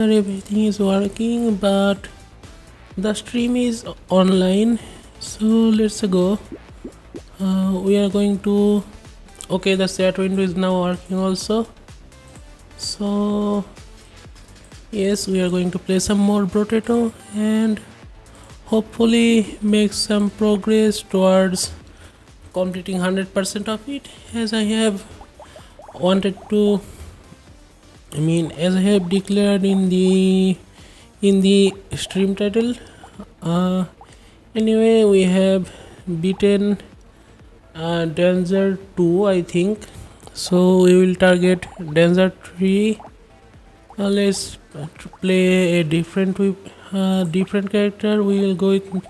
Everything is working, but the stream is online. So let's go. We are going to. Okay, the chat window is now working also. So yes, we are going to play some more Brotato and hopefully make some progress towards completing 100% of it, as I have wanted to. As I have declared in the stream title. Uh, anyway, we have beaten Danger 2, I think. So we will target Danger 3. Let's play a different character. We will go with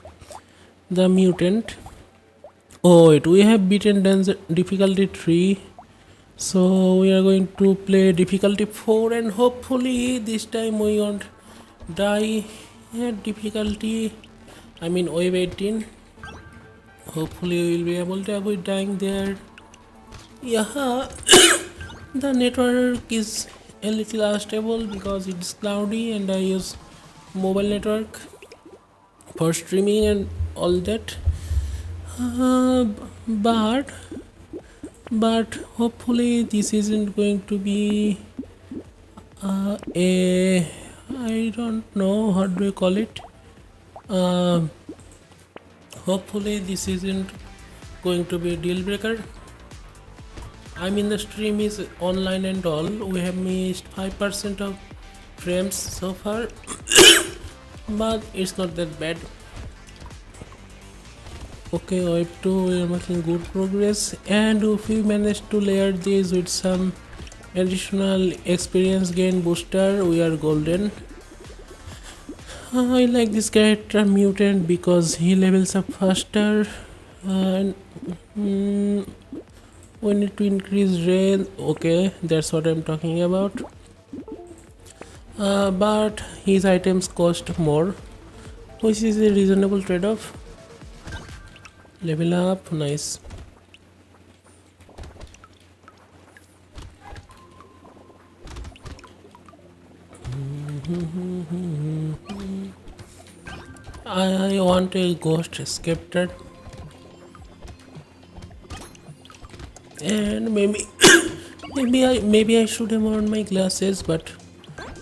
the mutant. Oh wait, we have beaten Danger difficulty 3. So we are going to play difficulty 4, and hopefully this time we won't die at difficulty, wave 18. Hopefully we will be able to avoid dying there. Yeah, the network is a little unstable because it's cloudy and I use mobile network for streaming and all that. But hopefully this isn't going to be a, I don't know how do you call it. Hopefully this isn't going to be a deal breaker. The stream is online and all. We have missed 5% of frames so far, but it's not that bad. Okay, wave 2, we are making good progress, and if we manage to layer this with some additional experience gain booster, we are golden. I like this character mutant because he levels up faster, and we need to increase range. Okay, that's what I'm talking about. But his items cost more, which is a reasonable trade-off. Level up, nice. I want a ghost scepter, and maybe I should have worn my glasses, but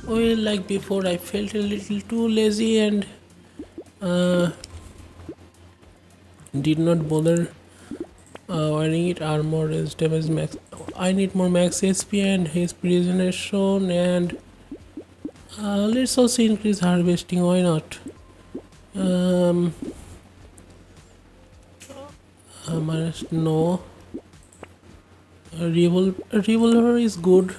like before, I felt a little too lazy and did not bother wearing it. Armor is damage max. I need more max HP and his prisoner shown, and let's also increase harvesting. Why not? No. Revolver is good.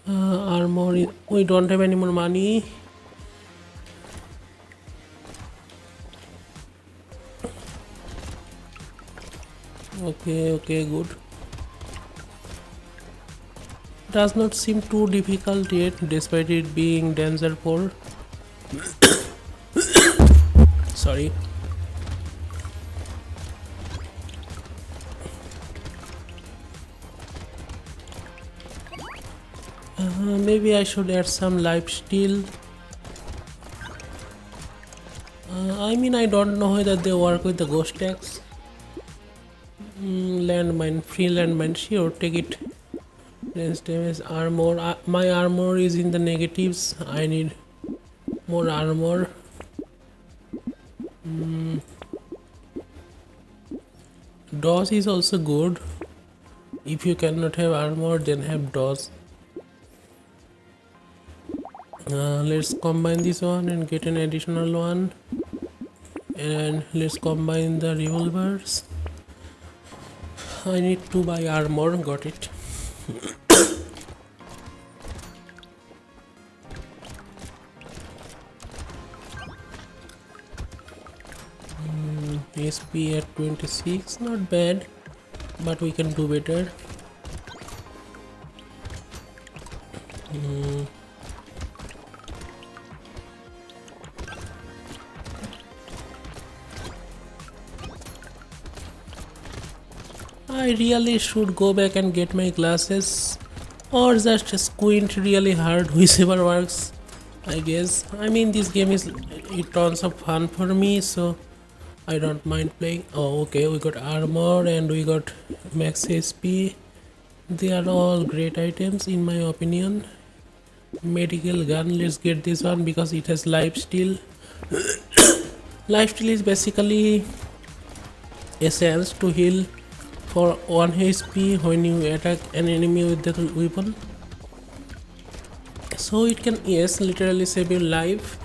Armor. We don't have any more money. Okay, good. Does not seem too difficult yet, despite it being Danger 4. Sorry. Maybe I should add some lifesteal. I don't know whether they work with the ghost tags. Landmine, free landmine, sure, take it. Range damage, armor. My armor is in the negatives. I need more armor. Dodge is also good. If you cannot have armor, then have dodge. Let's combine this one and get an additional one, and let's combine the revolvers. I need to buy armor, got it. SP at 26, not bad, but we can do better. I really should go back and get my glasses. or just squint really hard, whichever works, I guess. I mean, this game is tons of fun for me, so I don't mind playing. Oh, okay, we got armor and we got max HP. They are all great items in my opinion. Medical gun, let's get this one because it has lifesteal. Lifesteal is basically a chance to heal for 1 HP when you attack an enemy with that weapon. So it can, yes, literally save your life.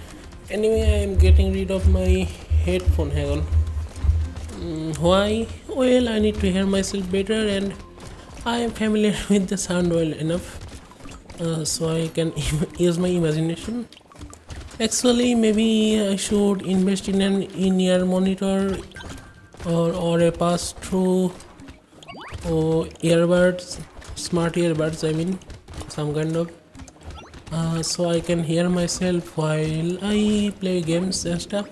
Anyway, I am getting rid of my headphone. Hang on. Why? Well, I need to hear myself better and I am familiar with the sound well enough, so I can use my imagination. Actually, maybe I should invest in an in-ear monitor or a pass-through or earbuds, smart earbuds. I mean, some kind of, so I can hear myself while I play games and stuff.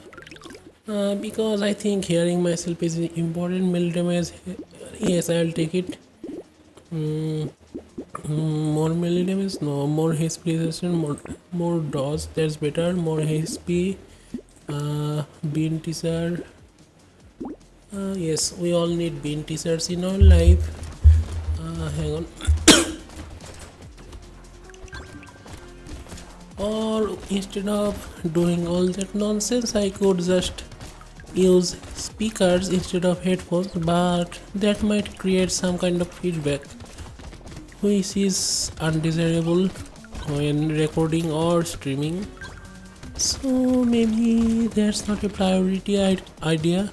Because I think hearing myself is important. Melee damage, yes, I will take it. More melee damage, no. More HP resistance, more dodge, that's better. More HP. Bean teaser. Yes, we all need bean teasers in our life. Hang on. Or instead of doing all that nonsense, I could just use speakers instead of headphones, but that might create some kind of feedback, which is undesirable when recording or streaming. So maybe that's not a priority idea.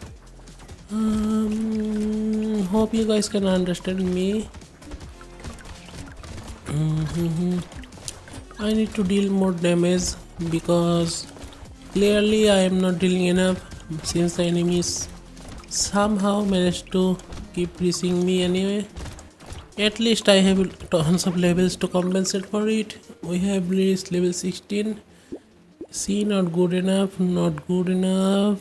Hope you guys can understand me. I need to deal more damage because clearly I am not dealing enough since the enemies somehow managed to keep reaching me anyway. At least I have tons of levels to compensate for it. We have reached level 16. See, not good enough, not good enough.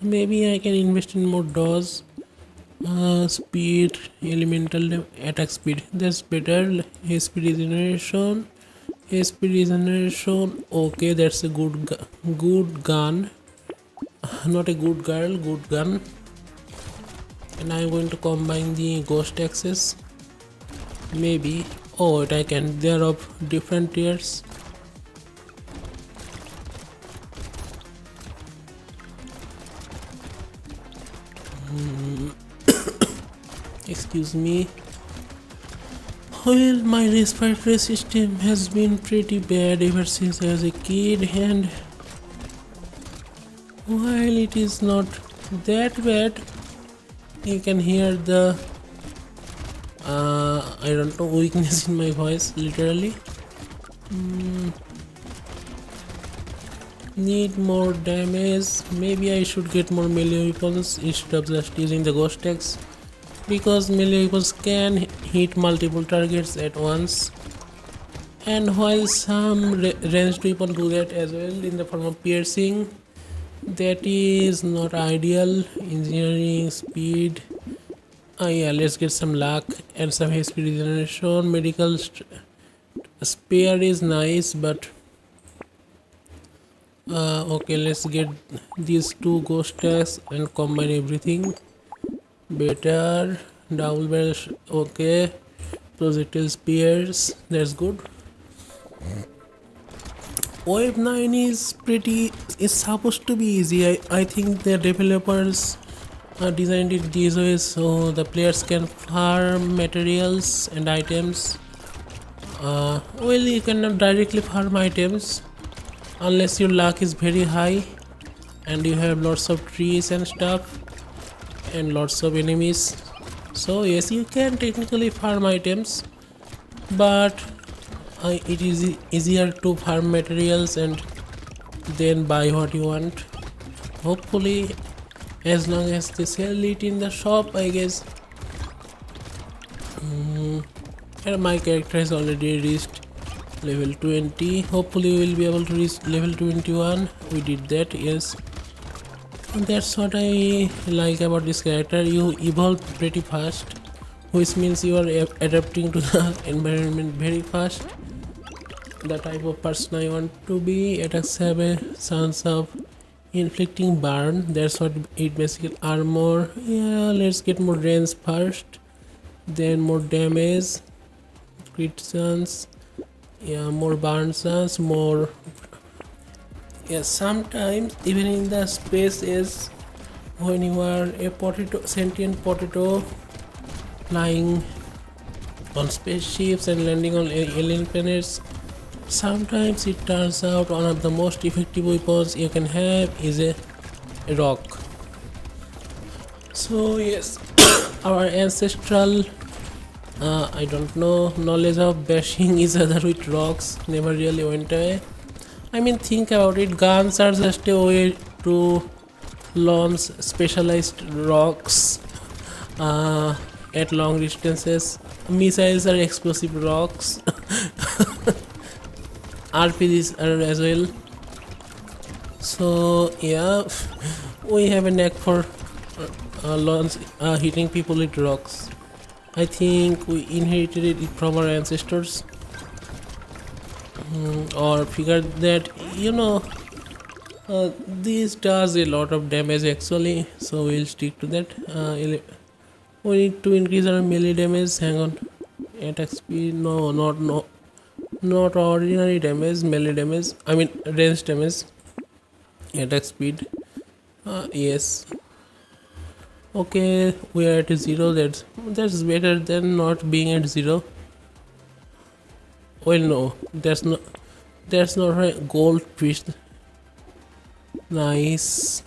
Maybe I can invest in more dodge, speed, elemental attack speed. That's better. HP regeneration. HP regeneration. Okay, that's a good gun. Not a good girl, good gun. And I'm going to combine the ghost access. Maybe. Oh, I can. They are of different tiers. Excuse me. Well, my respiratory system has been pretty bad ever since I was a kid, and while it is not that bad, you can hear the I don't know, weakness in my voice, literally. Need more damage. Maybe I should get more melee weapons instead of just using the ghost axe, because melee weapons can hit multiple targets at once, and while some ranged weapons do that as well in the form of piercing, that is not ideal. Engineering speed. Yeah, let's get some luck and some HP regeneration. Medical spare is nice, but okay, let's get these two ghost attacks and combine everything. Better. Double barrel. Okay, projectile spears, that's good. Wave 9 is supposed to be easy. I think the developers designed it this way so the players can farm materials and items. Well, you cannot directly farm items unless your luck is very high and you have lots of trees and stuff and lots of enemies. So yes, you can technically farm items, but it is easier to farm materials and then buy what you want, hopefully, as long as they sell it in the shop, I guess. And my character has already reached level 20. Hopefully we will be able to reach level 21. We did that, yes. And that's what I like about this character. You evolve pretty fast which means you are adapting to the environment very fast. The type of person I want to be. Attacks have a chance of inflicting burn. That's what it basically armor. Yeah, let's get more range first, then more damage, crit chance. Yeah, more burn chance, more. Yeah, sometimes even in the space is when you are a potato, sentient potato, flying on spaceships and landing on alien planets. Sometimes it turns out one of the most effective weapons you can have is a rock. So yes, our ancestral I don't know, knowledge of bashing each other with rocks never really went away. I mean, think about it, guns are just a way to launch specialized rocks at long distances. Missiles are explosive rocks. RPGs are as well. So yeah, we have a knack for hitting people with rocks. I think we inherited it from our ancestors, or figured that this does a lot of damage actually. So we'll stick to that. We need to increase our melee damage. Hang on, attack speed. No, not ordinary damage. Melee damage. I mean range damage. Attack speed. Yes. Okay, we are at 0. That's better than not being at 0. Well, no, that's not a goldfish. Nice.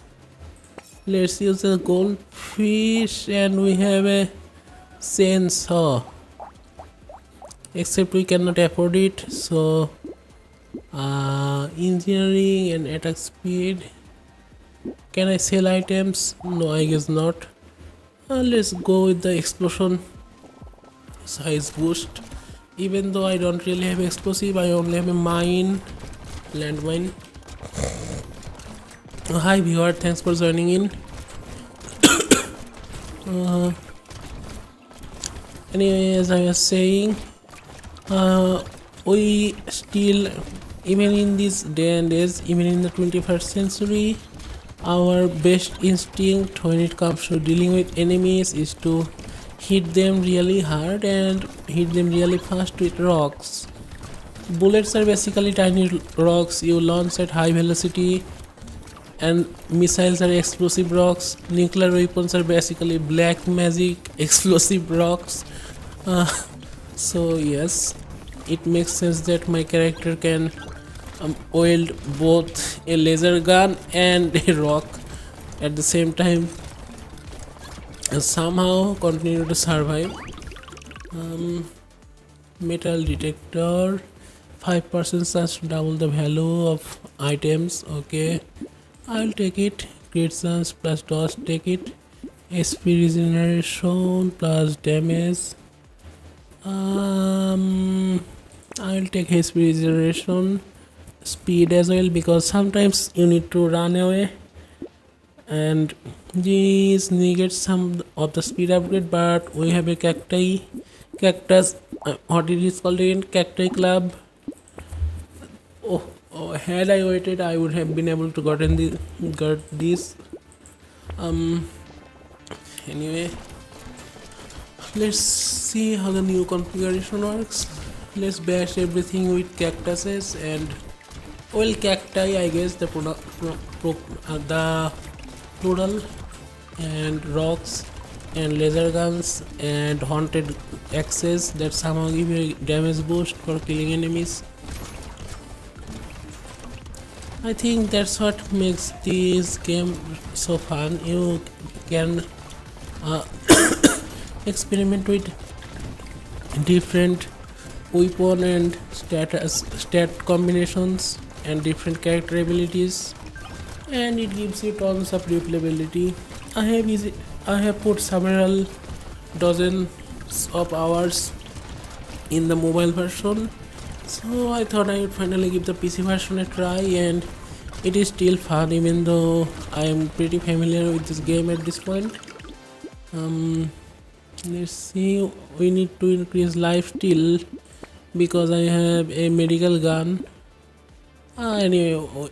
Let's use the goldfish, and we have a chainsaw. Except we cannot afford it. So, engineering and attack speed. Can I sell items? No, I guess not. Let's go with the explosion size boost. Even though I don't really have explosive, I only have a mine, landmine. Hi viewer, thanks for joining in. Anyway, as I was saying, we still, even in this day and age, even in the 21st century, our best instinct when it comes to dealing with enemies is to hit them really hard and hit them really fast with rocks. Bullets are basically tiny rocks you launch at high velocity, and missiles are explosive rocks. Nuclear weapons are basically black magic explosive rocks. So yes, it makes sense that my character can wield both a laser gun and a rock at the same time and somehow continue to survive. Metal detector, 5% chance to double the value of items. Okay, I'll take it. Crit chance plus dodge, take it. SP regeneration plus damage. I'll take SP regeneration. Speed as well, because sometimes you need to run away, and these negate some of the speed upgrade. But we have a cactus, what it is called in cacti club. Had I waited, I would have been able to get this. Anyway, let's see how the new configuration works. Let's bash everything with cactuses and cacti, I guess the plural, and rocks and laser guns and haunted axes that somehow give you a damage boost for killing enemies. I think that's what makes this game so fun. You can experiment with different weapon and stat combinations and different character abilities, and it gives you tons of replayability. I have put several dozens of hours in the mobile version, so I thought I would finally give the PC version a try, and it is still fun even though I am pretty familiar with this game at this point. Let's see, we need to increase life steal because I have a medical gun. Anyway,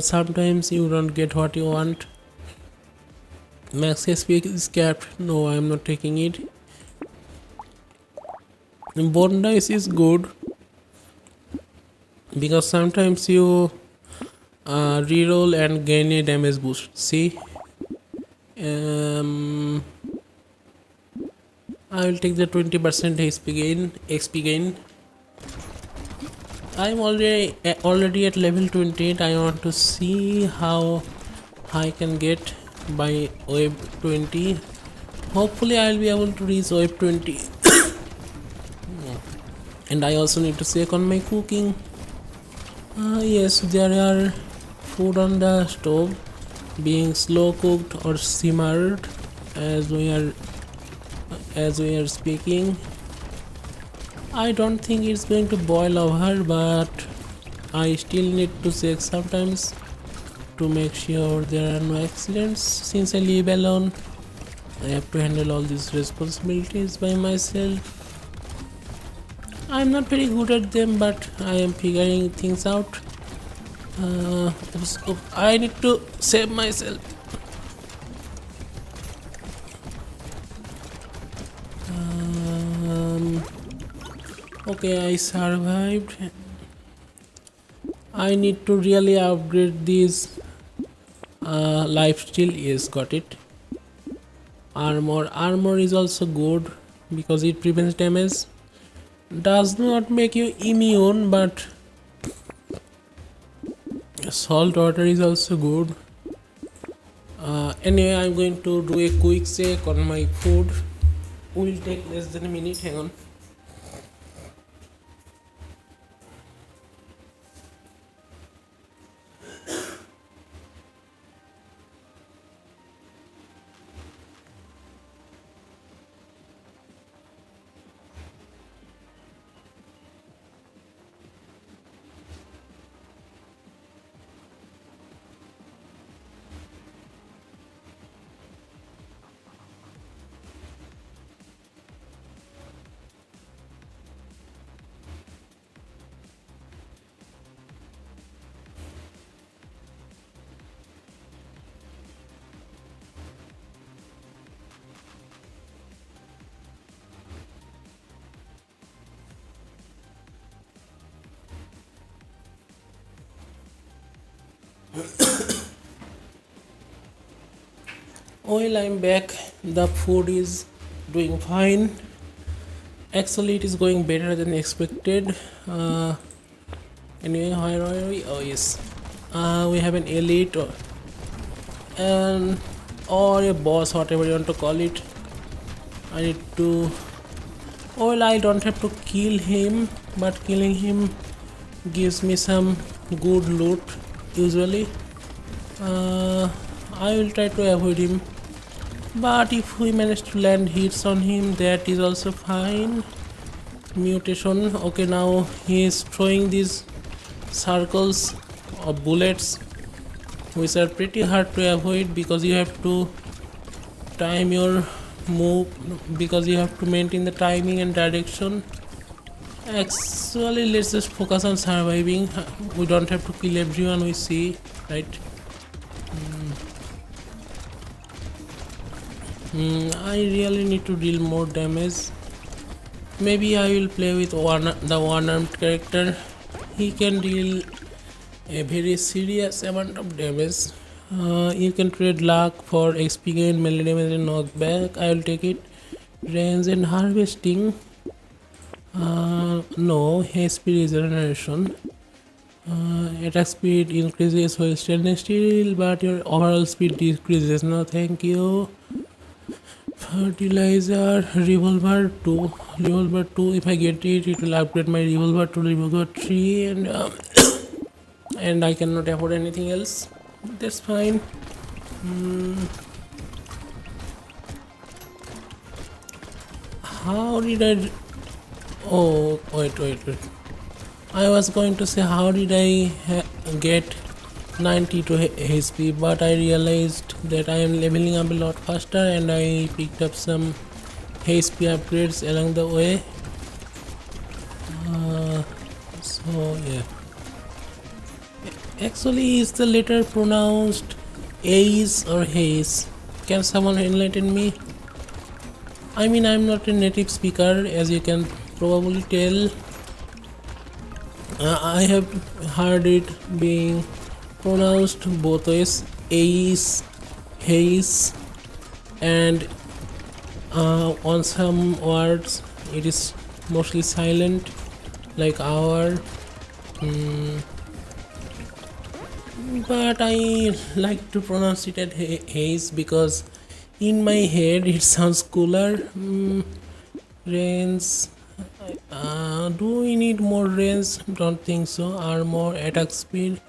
sometimes you don't get what you want. Max HP is capped. No, I am not taking it. Bone dice is good because sometimes you reroll and gain a damage boost. See, I will take the 20% XP gain. I'm already at level 28. I want to see how high I can get by wave 20. Hopefully I'll be able to reach wave 20. And I also need to check on my cooking. Yes, there are food on the stove being slow cooked or simmered as we are speaking. I don't think it's going to boil over, but I still need to check sometimes to make sure there are no accidents. Since I live alone, I have to handle all these responsibilities by myself. I'm not very good at them, but I am figuring things out. I need to save myself. Okay, I survived. I need to really upgrade these lifesteal. Yes, got it. Armor is also good because it prevents damage. Does not make you immune, but salt water is also good. Anyway, I'm going to do a quick check on my food. Will take less than a minute. Hang on. Well, I'm back. The food is doing fine. Actually, it is going better than expected. Anyway, where are we? Oh yes, we have an elite or a boss, whatever you want to call it. I need to. Well, I don't have to kill him, but killing him gives me some good loot. Usually, I will try to avoid him. But if we manage to land hits on him, that is also fine. Mutation. Okay, now he is throwing these circles of bullets, which are pretty hard to avoid because you have to time your move, because you have to maintain the timing and direction. Actually, let's just focus on surviving. We don't have to kill everyone we see, right? I really need to deal more damage. Maybe I will play with the one-armed character. He can deal a very serious amount of damage. You can trade luck for XP gain, melee damage and knockback. I will take it. Range and harvesting. No, HP regeneration. Attack speed increases while standing still, but your overall speed decreases. No, thank you. Fertilizer, revolver 2. If I get it, it will upgrade my revolver to revolver 3, and I cannot afford anything else. That's fine. How did I? Oh, wait. I was going to say, how did I get 92 HP, but I realized that I am leveling up a lot faster and I picked up some HP upgrades along the way. So yeah, actually is the letter pronounced Ace or Haze? Can someone enlighten me? I mean, I'm not a native speaker, as you can probably tell. I have heard it being pronounced both ways, Ace, Haze, and on some words it is mostly silent, like our. But I like to pronounce it as Haze because in my head it sounds cooler. Range. Do we need more range? Don't think so. Armor, attack speed.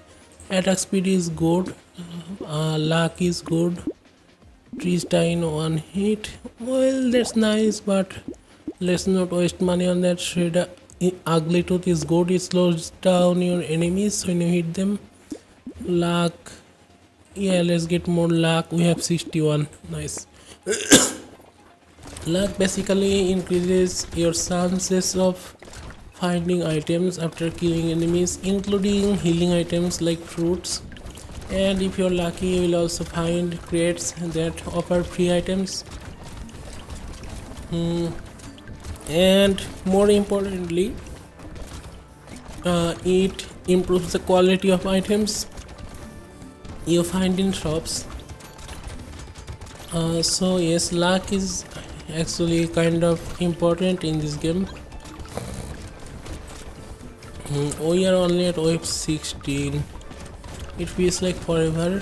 Attack speed is good. Luck is good. 3 star in one hit. Well, that's nice, but let's not waste money on that. Shredder. Ugly Tooth is good. It slows down your enemies when you hit them. Luck. Yeah, let's get more luck. We have 61. Nice. Luck basically increases your chances of finding items after killing enemies, including healing items like fruits. And if you're lucky, you will also find crates that offer free items. And more importantly, it improves the quality of items you find in shops. So yes, luck is actually kind of important in this game. We are only at wave 16. It feels like forever.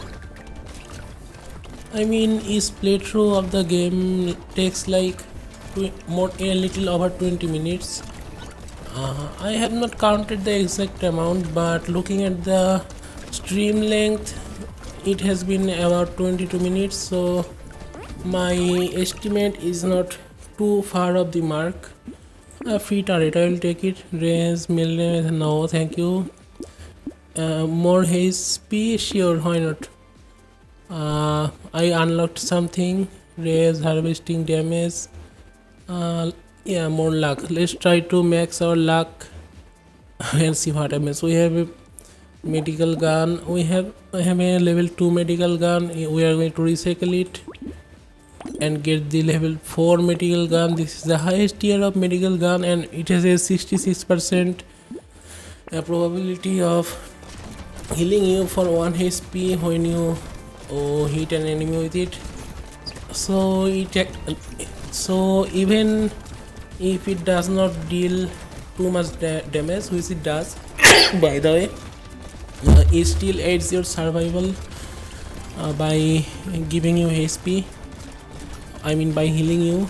I mean, each playthrough of the game takes like a little over 20 minutes. I have not counted the exact amount, but looking at the stream length, it has been about 22 minutes, so my estimate is not too far off the mark. A free turret, I will take it. Range, million, no thank you. More HP, sure, why not? I unlocked something. Raise harvesting damage. Yeah, more luck. Let's try to max our luck and see what happens. We have a medical gun. I have a level 2 medical gun. We are going to recycle it and get the level 4 medical gun. This is the highest tier of medical gun, and it has a 66% probability of healing you for 1 HP when you hit an enemy with it. So even if it does not deal too much damage, which it does by the way, it still aids your survival by giving you HP. I mean by healing you.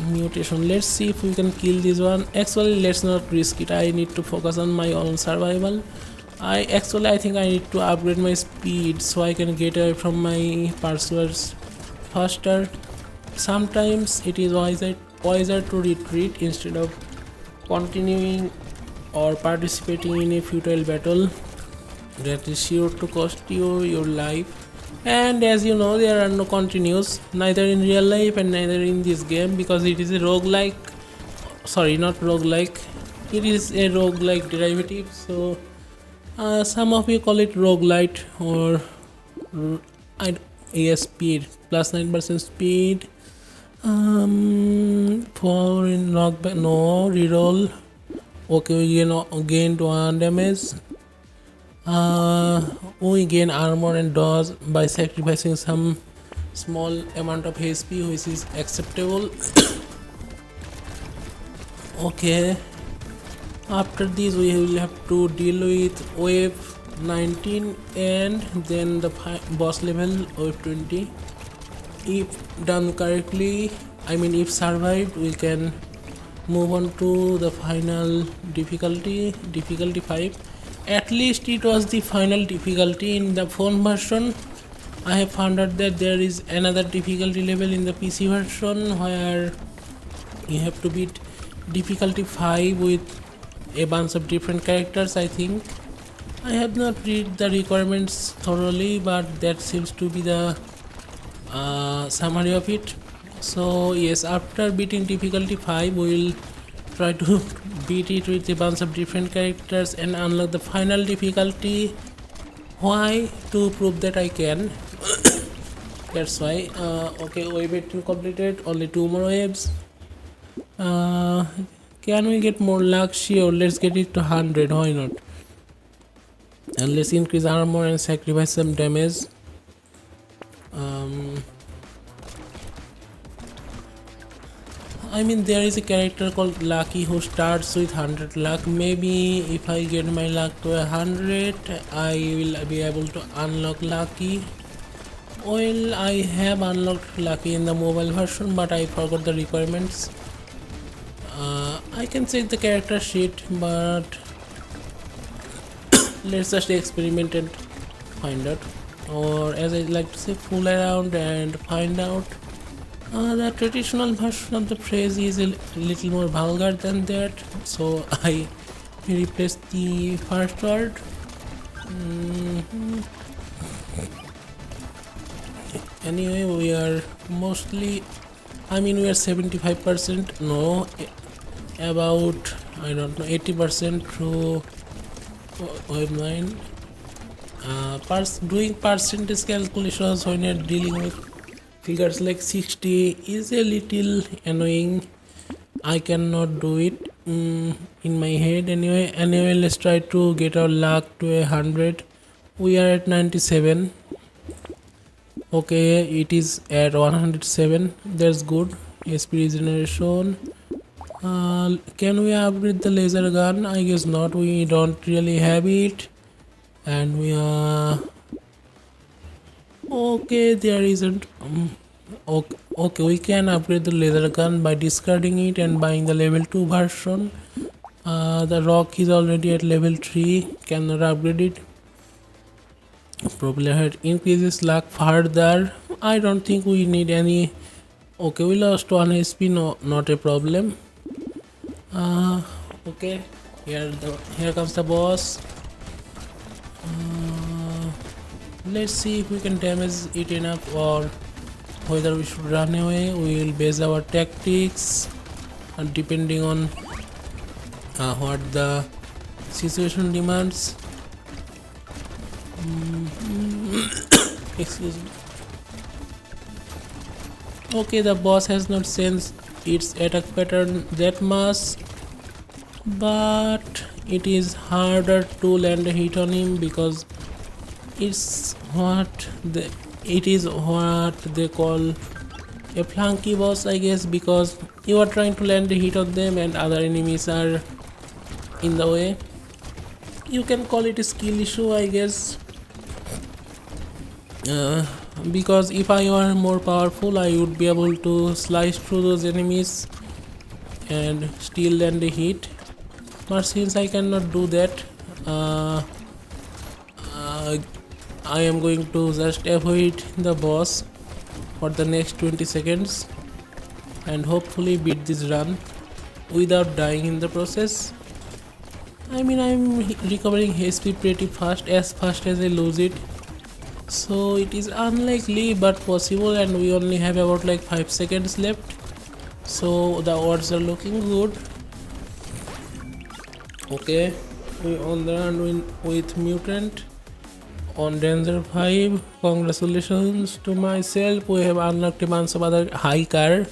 Mutation. Let's see if we can kill this one. Actually, let's not risk it. I need to focus on my own survival. I think I need to upgrade my speed so I can get away from my pursuers faster. Sometimes it is wiser to retreat instead of continuing or participating in a futile battle that is sure to cost you your life. And as you know, there are no continues, neither in real life and neither in this game, because it is a roguelike. Sorry, not roguelike. It is a roguelike derivative. So some of you call it roguelite or speed. Plus 9% speed. For in knockback, no reroll. Okay, we gain 1 damage. We gain armor and dodge by sacrificing some small amount of HP, which is acceptable. Okay, after this we will have to deal with wave 19 and then the boss level wave 20. If done correctly, I mean if survived, we can move on to the final difficulty 5. At least it was the final difficulty in the phone version. I have found out that there is another difficulty level in the PC version where you have to beat difficulty 5 with a bunch of different characters. I think I have not read the requirements thoroughly, but that seems to be the summary of it. So yes, after beating difficulty 5, we will try to beat it with a bunch of different characters and unlock the final difficulty. Why? To prove that I can. That's why. Okay, wave 18 completed. Only 2 more waves. Uh, can we get more luck? Sure, let's get it to 100. Why not? And let's increase armor and sacrifice some damage. I mean, there is a character called Lucky who starts with 100 luck. Maybe if I get my luck to 100, I will be able to unlock Lucky. Well, I have unlocked Lucky in the mobile version, but I forgot the requirements. I can check the character sheet, but let's just experiment and find out. Or as I like to say, fool around and find out. The traditional version of the phrase is a little more vulgar than that, so I replaced the first word. Anyway, we are mostly, I mean, we are 75%, no, about, I don't know, 80% through web 9. Doing percentage calculations when you're dealing with figures like 60 is a little annoying. I cannot do it in my head. Anyway, let's try to get our luck to 100. We are at 97. Okay, it is at 107. That's good. SP regeneration. Can we upgrade the laser gun? I guess not. We don't really have it. And we are okay. There isn't. Okay, we can upgrade the laser gun by discarding it and buying the level 2 version. The rock is already at level 3. Cannot upgrade it. Probably it increases luck further. I don't think we need any. Okay, we lost 1 HP. No, not a problem. Okay, here comes the boss. Let's see if we can damage it enough or whether we should run away. We will base our tactics depending on what the situation demands. Excuse me. Okay, the boss has not changed its attack pattern that much, but it is harder to land a hit on him because it is what they call a flunky boss, I guess, because you are trying to land a hit on them and other enemies are in the way. You can call it a skill issue, I guess, because if I were more powerful I would be able to slice through those enemies and still land a hit, but since I cannot do that, I am going to just avoid the boss for the next 20 seconds and hopefully beat this run without dying in the process. I mean, I'm recovering HP pretty fast as I lose it, so it is unlikely but possible, and we only have about like 5 seconds left, so the odds are looking good. Okay, we on the run with mutant on danger 5. Congratulations to myself, we have unlocked a bunch of other hiker.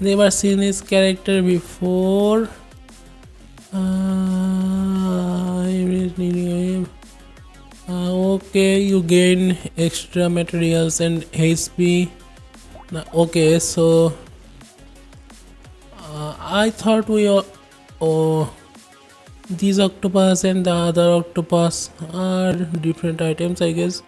Never seen his character before. Okay, you gain extra materials and HP. Okay, so I thought we these octopus and the other octopus are different items, I guess.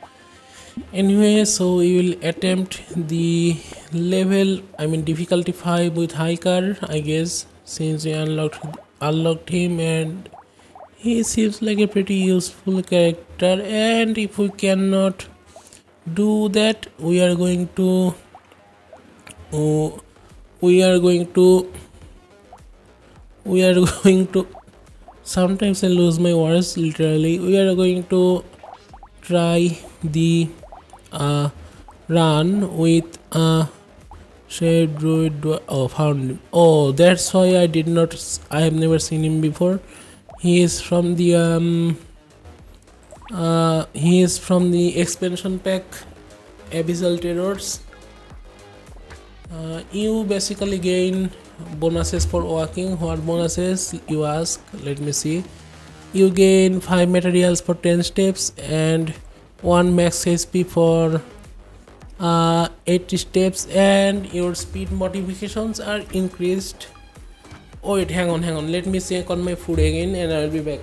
Anyway, so we will attempt the difficulty 5 with hiker, I guess, since we unlocked him and he seems like a pretty useful character. And if we cannot do that, we are going to sometimes I lose my words literally. We are going to try the run with Shade druid. Oh, found him. Oh, that's why I did not. I have never seen him before. He is from the he is from the expansion pack Abyssal Terrors. You basically gain bonuses for walking. What bonuses, you ask? Let me see. You gain 5 materials for 10 steps and 1 max HP for 80 steps, and your speed modifications are increased. Oh wait, hang on, let me check on my food again and I'll be back.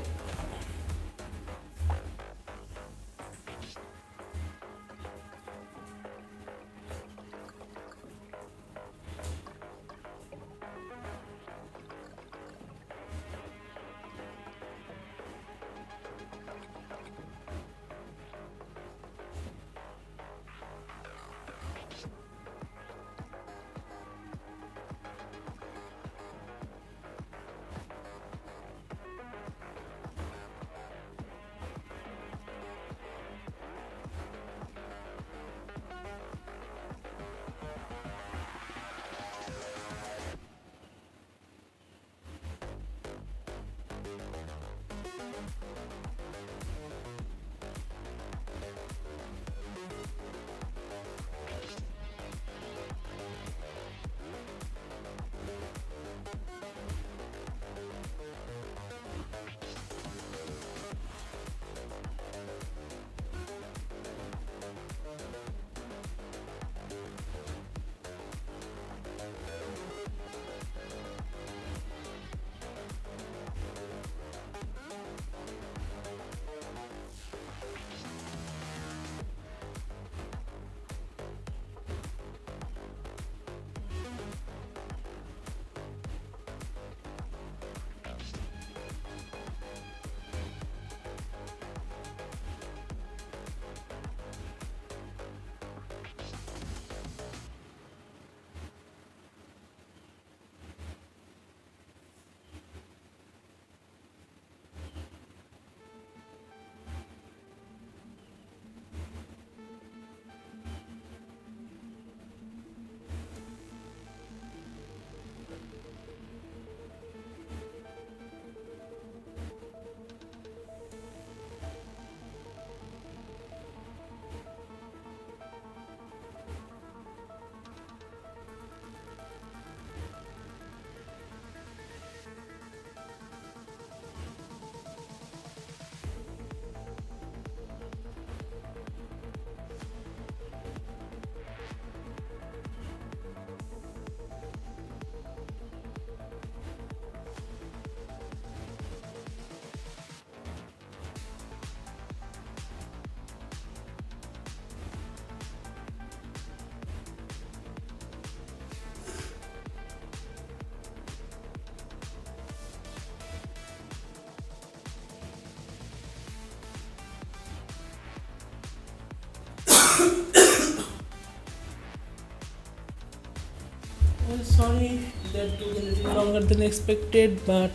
Well, sorry that took a little longer than expected, but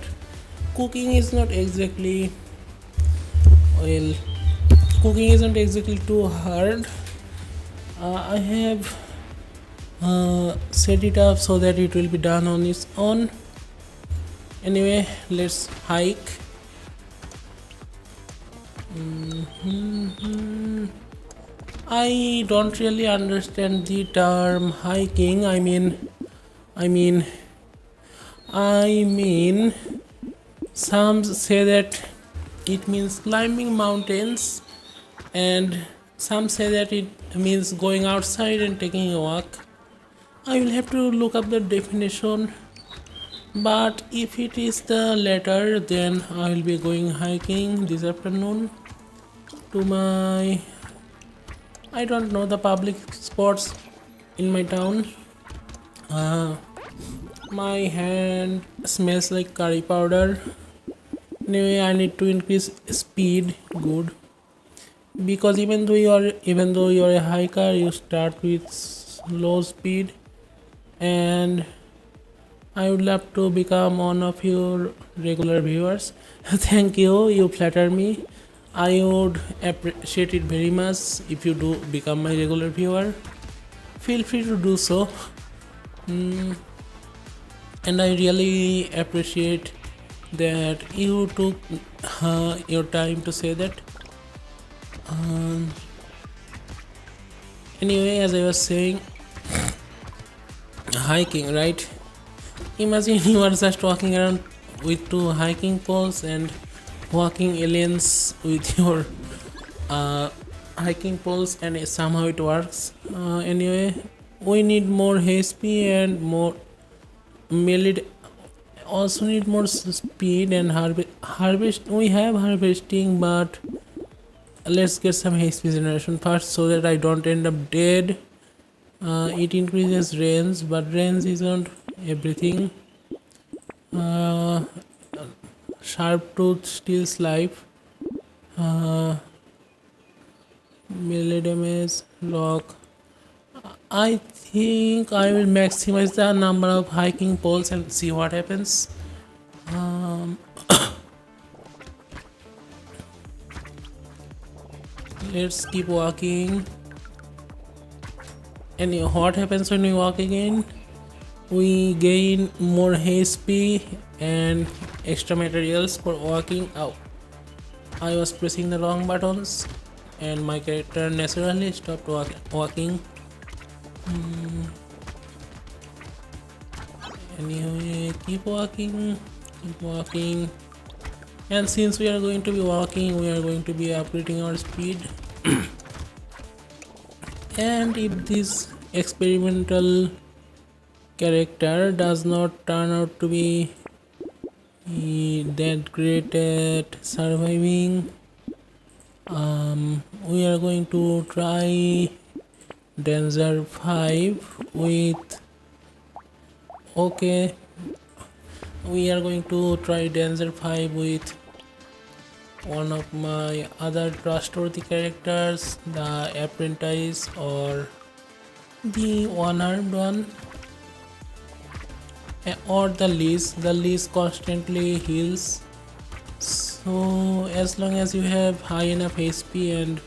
cooking is not exactly, well, cooking isn't exactly too hard. I have set it up so that it will be done on its own. Anyway, let's hike. I don't really understand the term hiking. I mean, I mean, some say that it means climbing mountains, and some say that it means going outside and taking a walk. I will have to look up the definition, but if it is the latter, then I will be going hiking this afternoon to my, I don't know, the public spots in my town. My hand smells like curry powder. Anyway, I need to increase speed. Good, because even though you are a hiker, you start with low speed, and I would love to become one of your regular viewers. Thank you, you flatter me. I would appreciate it very much if you do become my regular viewer. Feel free to do so. And I really appreciate that you took your time to say that. Um, anyway, as I was saying, hiking, right? Imagine you are just walking around with two hiking poles and walking aliens with your uh, hiking poles, and somehow it works. Anyway, we need more HP and more melee. Also need more speed and harvest. We have harvesting, but let's get some HP generation first so that I don't end up dead. It increases range, but range isn't everything. uh, Sharp tooth steals life. Melee damage, lock. I think I will maximize the number of hiking poles and see what happens. um, let's keep walking. And what happens when we walk again? We gain more HP and extra materials for walking. Oh, I was pressing the wrong buttons and my character naturally stopped walking. Anyway, keep walking, keep walking. And since we are going to be walking, we are going to be upgrading our speed. And if this experimental character does not turn out to be that great at surviving, we are going to try Danger 5 with okay we are going to try Danger 5 with one of my other trustworthy characters, the apprentice or the one-armed one, or the leash. The leash constantly heals, so as long as you have high enough HP and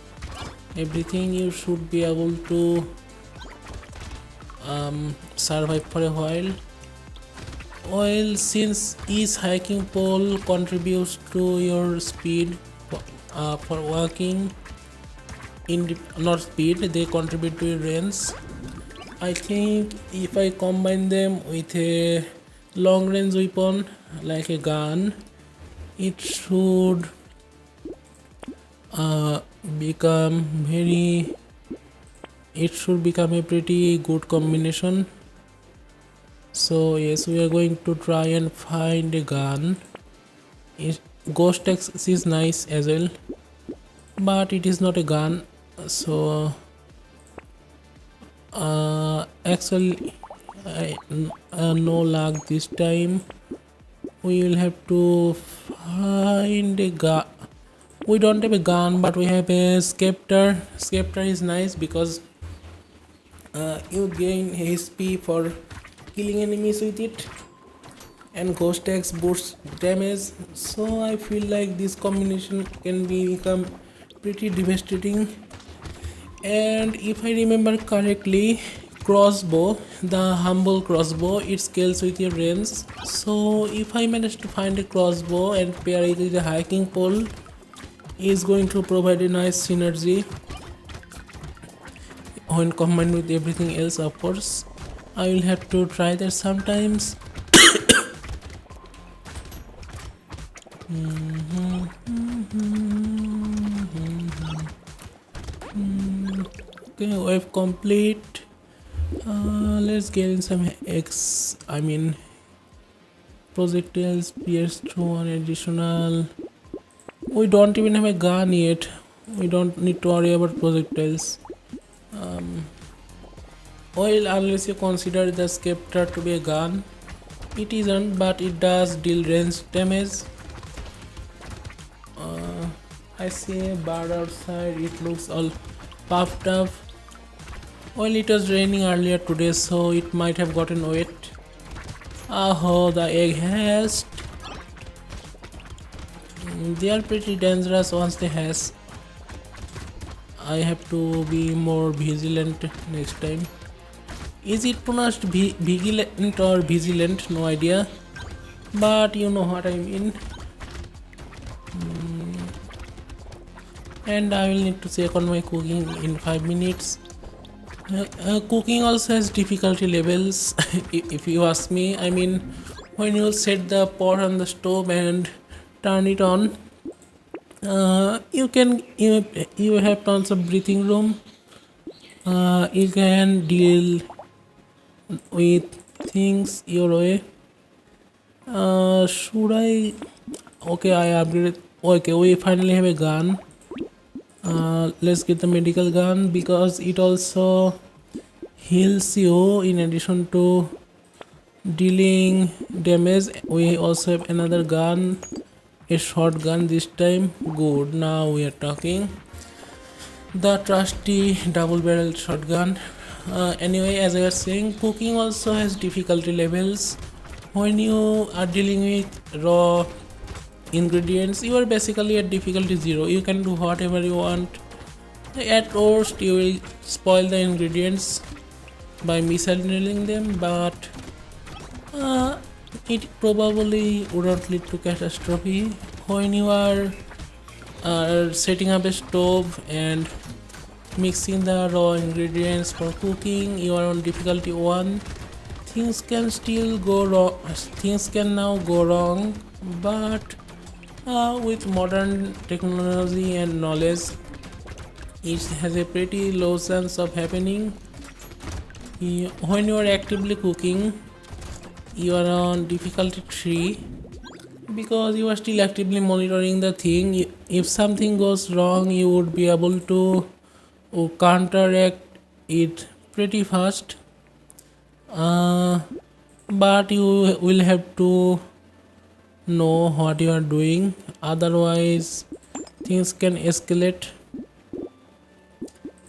everything, you should be able to survive for a while. Well, since each hiking pole contributes to your speed for walking, not speed, they contribute to your range. I think if I combine them with a long range weapon like a gun, it should become very it should become a pretty good combination. So yes, we are going to try and find a gun. Ghost X is nice as well, but it is not a gun. So actually no luck this time. We will have to find a gun. We don't have a gun, but we have a scepter. Scepter is nice because you gain HP for killing enemies with it, and Ghost X boosts damage. So I feel like this combination can become pretty devastating. And if I remember correctly, crossbow, the humble crossbow, it scales with your range. So if I manage to find a crossbow and pair it with a hiking pole, is going to provide a nice synergy when combined with everything else. Of course, I will have to try that sometimes. Okay, wave complete. Let's get in some projectiles pierce through one additional. We don't even have a gun yet. We don't need to worry about projectiles. Well, unless you consider the scepter to be a gun, it isn't, but it does deal range damage. I see a bird outside. It looks all puffed up. Well, it was raining earlier today, so it might have gotten wet. Oh, the egg hatched. They are pretty dangerous once they hatch. I have to be more vigilant next time. Is it pronounced vigilant or vigilant? No idea. But you know what I mean. And I will need to check on my cooking in 5 minutes. Cooking also has difficulty levels. If you ask me, I mean, when you set the pot on the stove and turn it on, you have tons of breathing room. You can deal with things your way. Should I? Okay, I upgraded. Okay, we finally have a gun. Let's get the medical gun because it also heals you in addition to dealing damage. We also have another gun, a shotgun this time. Good, now we are talking. The trusty double barrel shotgun. Anyway, as I was saying, cooking also has difficulty levels. When you are dealing with raw ingredients, you are basically at difficulty 0. You can do whatever you want. At worst, you will spoil the ingredients by mishandling them, but it probably wouldn't lead to catastrophe. When you are setting up a stove and mixing the raw ingredients for cooking, you are on difficulty 1. Things can still go wrong. Things can now go wrong, but with modern technology and knowledge, it has a pretty low chance of happening. When you are actively cooking, you are on difficulty 3 because you are still actively monitoring the thing. If something goes wrong, you would be able to counteract it pretty fast, but you will have to know what you are doing, otherwise things can escalate.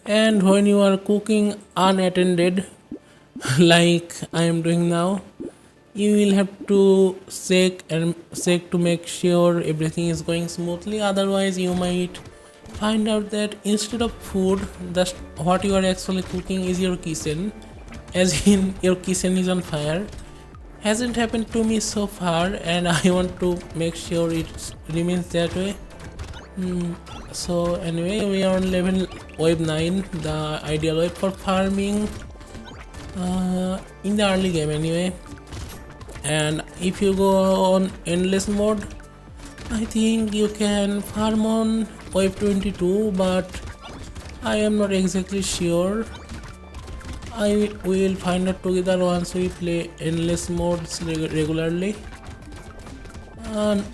And when you are cooking unattended like I am doing now, you will have to check to make sure everything is going smoothly, otherwise you might find out that instead of food, what you are actually cooking is your kitchen, as in your kitchen is on fire. Hasn't happened to me so far, and I want to make sure it remains that way. So anyway, we are on level wave 9, the ideal wave for farming in the early game anyway. And if you go on endless mode, I think you can farm on wave 22, but I am not exactly sure. We will find out together once we play endless modes regularly. And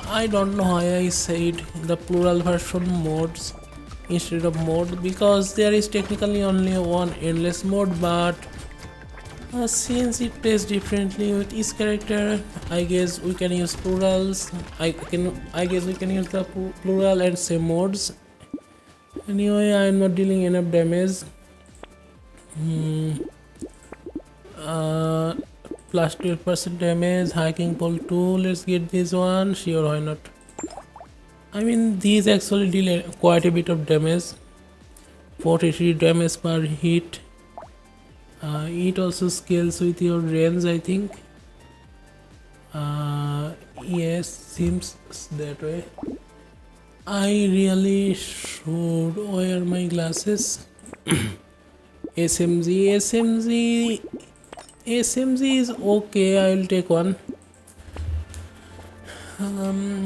I don't know why I said the plural version modes instead of mode, because there is technically only one endless mode, but since it plays differently with each character, I guess we can use plurals. I guess we can use the plural and say modes. Anyway, I am not dealing enough damage. Plus 12% damage, hiking pole 2. Let's get this one. Sure, why not? I mean, these actually deal quite a bit of damage. 43 damage per hit. It also scales with your range, I think. Yes, seems that way. I really should wear my glasses. SMG is okay. I will take one.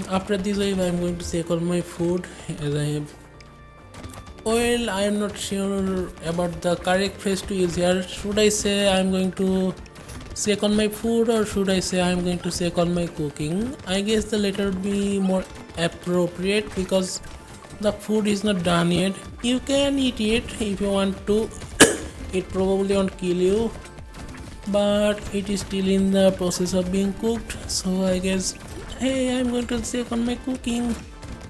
After this wave, I am going to check on my food, as I have. Well, I am not sure about the correct phrase to use here. Should I say I am going to check on my food, or should I say I am going to check on my cooking? I guess the latter would be more appropriate because the food is not done yet. You can eat it if you want to. It probably won't kill you, but it is still in the process of being cooked. So I guess, hey, I'm going to check on my cooking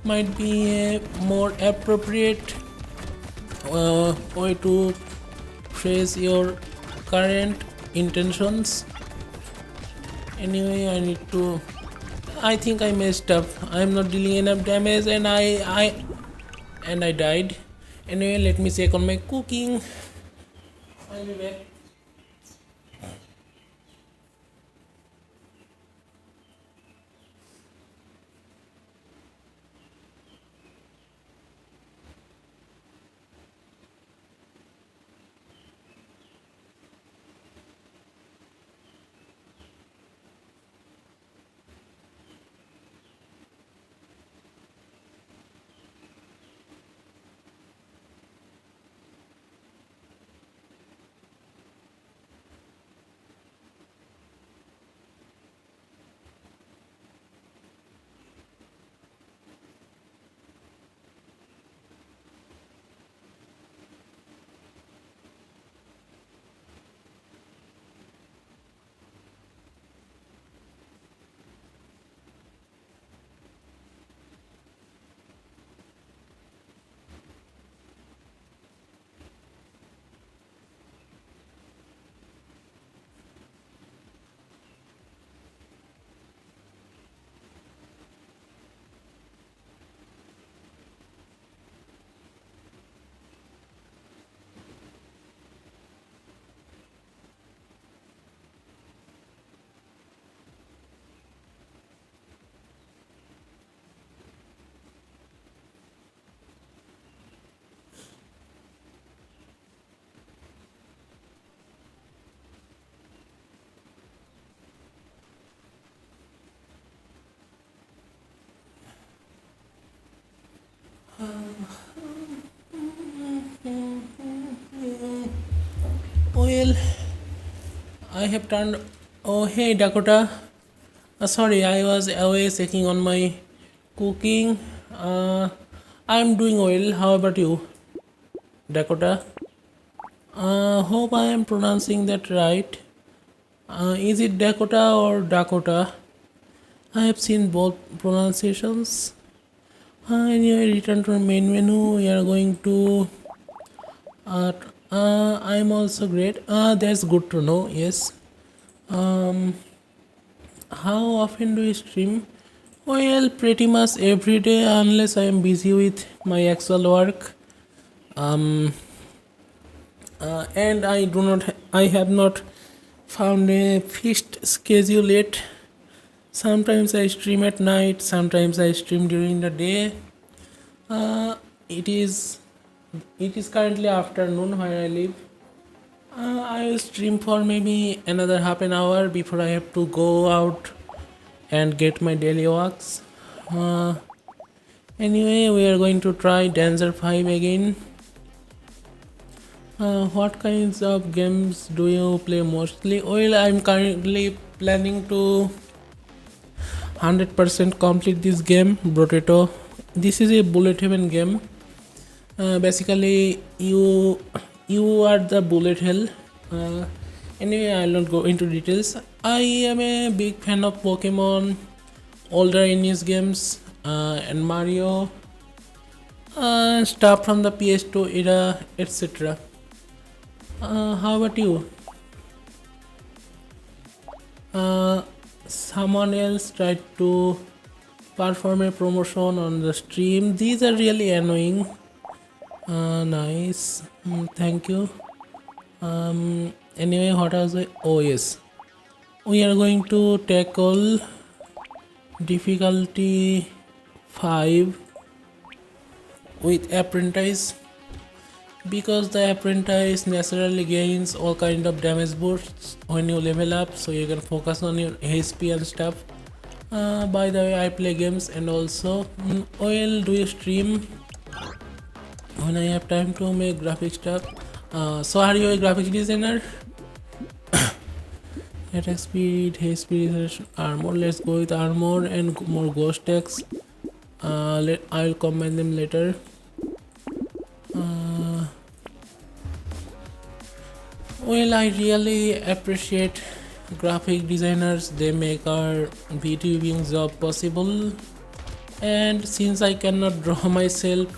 might be a more appropriate way to phrase your current intentions. Anyway, I think I messed up. I'm not dealing enough damage, and I died. Anyway, let me check on my cooking. I'll be back. Well, I have turned. Oh, hey Dakota. Sorry, I was away checking on my cooking. I'm doing well. How about you, Dakota? Hope I am pronouncing that right. Is it Dakota or Dakota? I have seen both pronunciations. Anyway, return to main menu. We are going to. Uh, I'm also great. That's good to know. Yes. Um, how often do you stream? Well, pretty much every day, unless I am busy with my actual work. Um, and I have not found a fixed schedule yet. Sometimes I stream at night. Sometimes I stream during the day. Uh, it is it is currently afternoon where I live. I will stream for maybe another half an hour before I have to go out and get my daily walks. Uh, anyway, we are going to try Dancer 5 again. What kinds of games do you play mostly? Well, I'm currently planning to 100% complete this game, Brotato. This is a bullet heaven game. Basically, you are the bullet hell. Uh, anyway, I'll not go into details. I am a big fan of Pokemon, older NES games, and Mario, stuff from the PS2 era, etc. How about you? Uh, Someone else tried to perform a promotion on the stream. These are really annoying. Nice. Thank you. Anyway, what was I? Oh, yes. We are going to tackle difficulty 5 with apprentice because the apprentice naturally gains all kind of damage boosts when you level up, so you can focus on your HP and stuff. By the way, I play games and also well, do you stream when I have time to make graphic stuff? So are you a graphic designer? Attack speed, haste speed, armor. Let's go with armor and more ghost attacks. I'll combine them later. Well, I really appreciate graphic designers. They make our VTubing job possible. And since I cannot draw myself,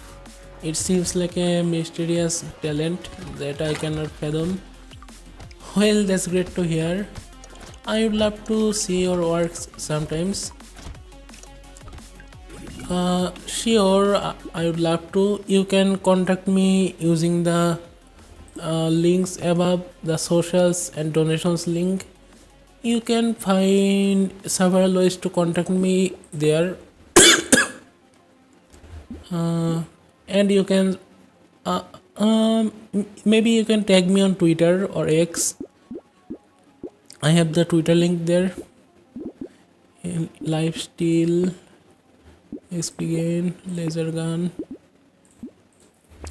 it seems like a mysterious talent that I cannot fathom. Well, that's great to hear. I would love to see your works sometimes. Sure, I would love to. You can contact me using the links above, the socials and donations link. You can find several ways to contact me there, and you can maybe you can tag me on Twitter or X. I have the Twitter link there. In lifestyle, XP gain, laser gun.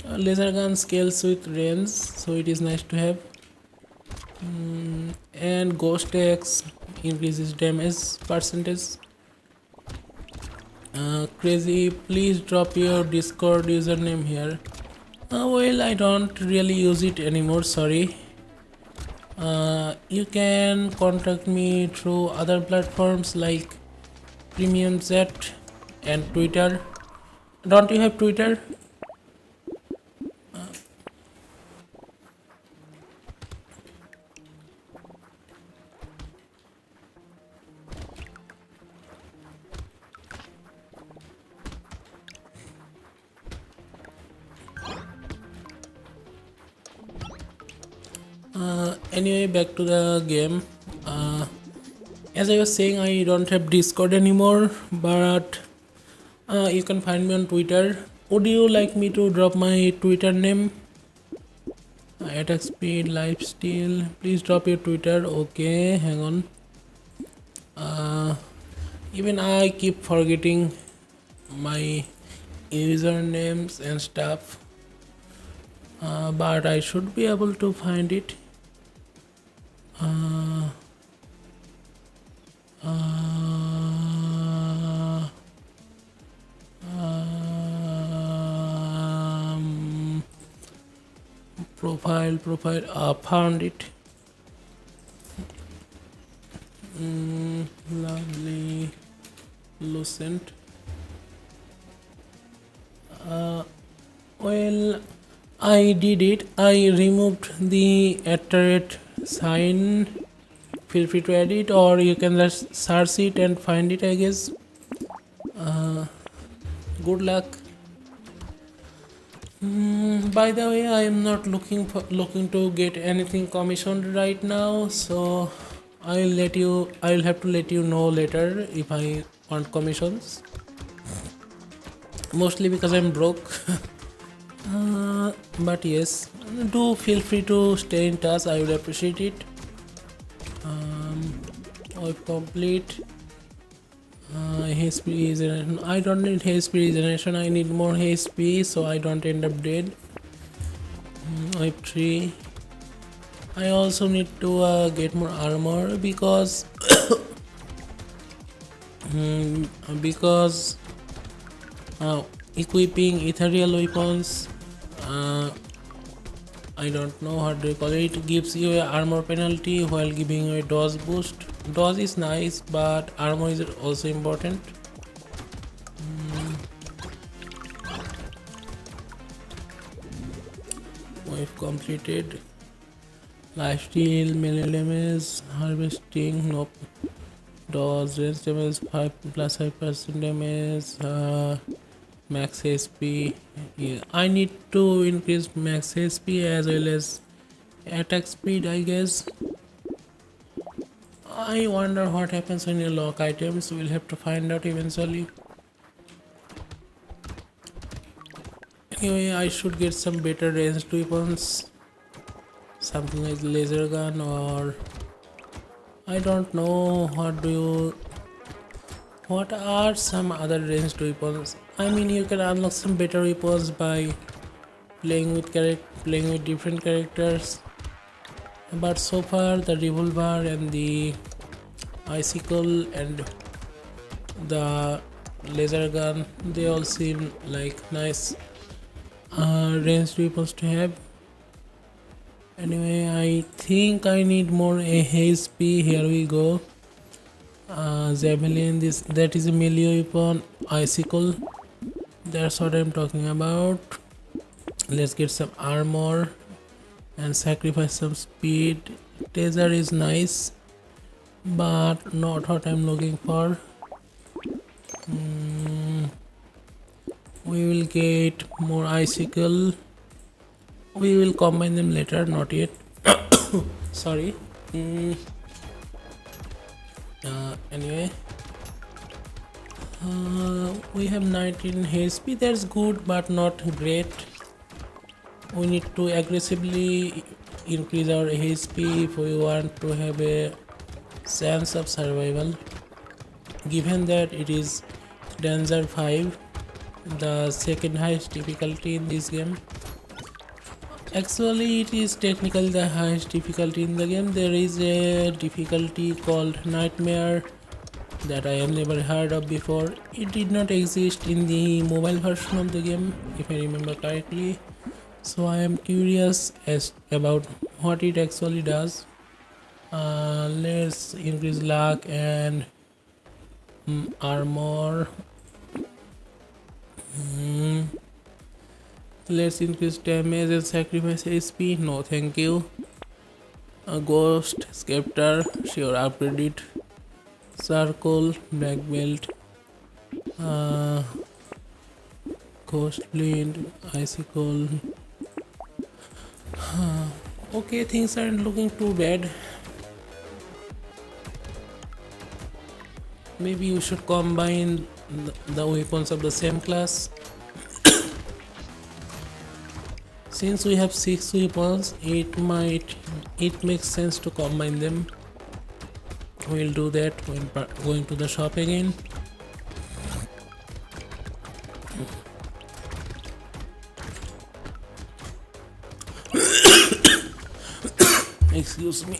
Laser gun scales with range, so it is nice to have. And ghost X increases damage percentage. Crazy, please drop your Discord username here. Well, I don't really use it anymore, sorry. You can contact me through other platforms like Premium Chat and Twitter. Don't you have Twitter? Anyway, back to the game. As I was saying, I don't have Discord anymore, but you can find me on Twitter. Would you like me to drop my Twitter name? Attack speed, lifestyle. Please drop your Twitter. Okay, hang on. Even I keep forgetting my usernames and stuff, but I should be able to find it. Uh, uh, profile, found it. Lovely, Lucent. Well, I did it. I removed the @sign. Feel free to edit, or you can just search it and find it, I guess. Good luck. By the way, I am not looking to get anything commissioned right now, so I'll have to let you know later if I want commissions. Mostly because I'm broke. But yes, do feel free to stay in touch. I would appreciate it. I've complete HP regeneration. I don't need HP regeneration. I need more HP so I don't end up dead. I've 3. I also need to get more armor because because equipping ethereal weapons, I don't know how to call it, gives you a armor penalty while giving you a dodge boost. Dodge is nice, but armor is also important. We've completed lifesteal, melee damage, harvesting, nope. Dodge, range damage 5 plus 5% damage, max HP. Yeah, I need to increase max HP as well as attack speed, I guess. I wonder what happens when you lock items. We'll have to find out eventually. Anyway, I should get some better ranged weapons, something like laser gun, or I don't know what are some other ranged weapons. I mean, you can unlock some better weapons by playing with different characters, but so far the revolver and the icicle and the laser gun, they all seem like nice ranged weapons to have. Anyway, I think I need more HP. Here we go. Javelin, that is a melee weapon. Icicle, that's what I'm talking about. Let's get some armor and sacrifice some speed. Taser is nice, but not what I'm looking for. We will get more icicle. We will combine them later, not yet. Sorry. Anyway, we have 19 HP. That's good, but not great. We need to aggressively increase our HP if we want to have a chance of survival. Given that it is Danger 5, the second highest difficulty in this game. Actually, it is technically the highest difficulty in the game. There is a difficulty called Nightmare that I have never heard of before. It did not exist in the mobile version of the game, if I remember correctly. So I am curious about what it actually does. Let's increase luck and armor. Let's increase damage and sacrifice HP. No, thank you. A ghost, scepter, sure, upgrade it. Circle, black belt, ghost blade, icicle. Okay, things aren't looking too bad. Maybe you should combine the weapons of the same class. Since we have 6 weapons, it makes sense to combine them. We'll do that when going to the shop again. Excuse me.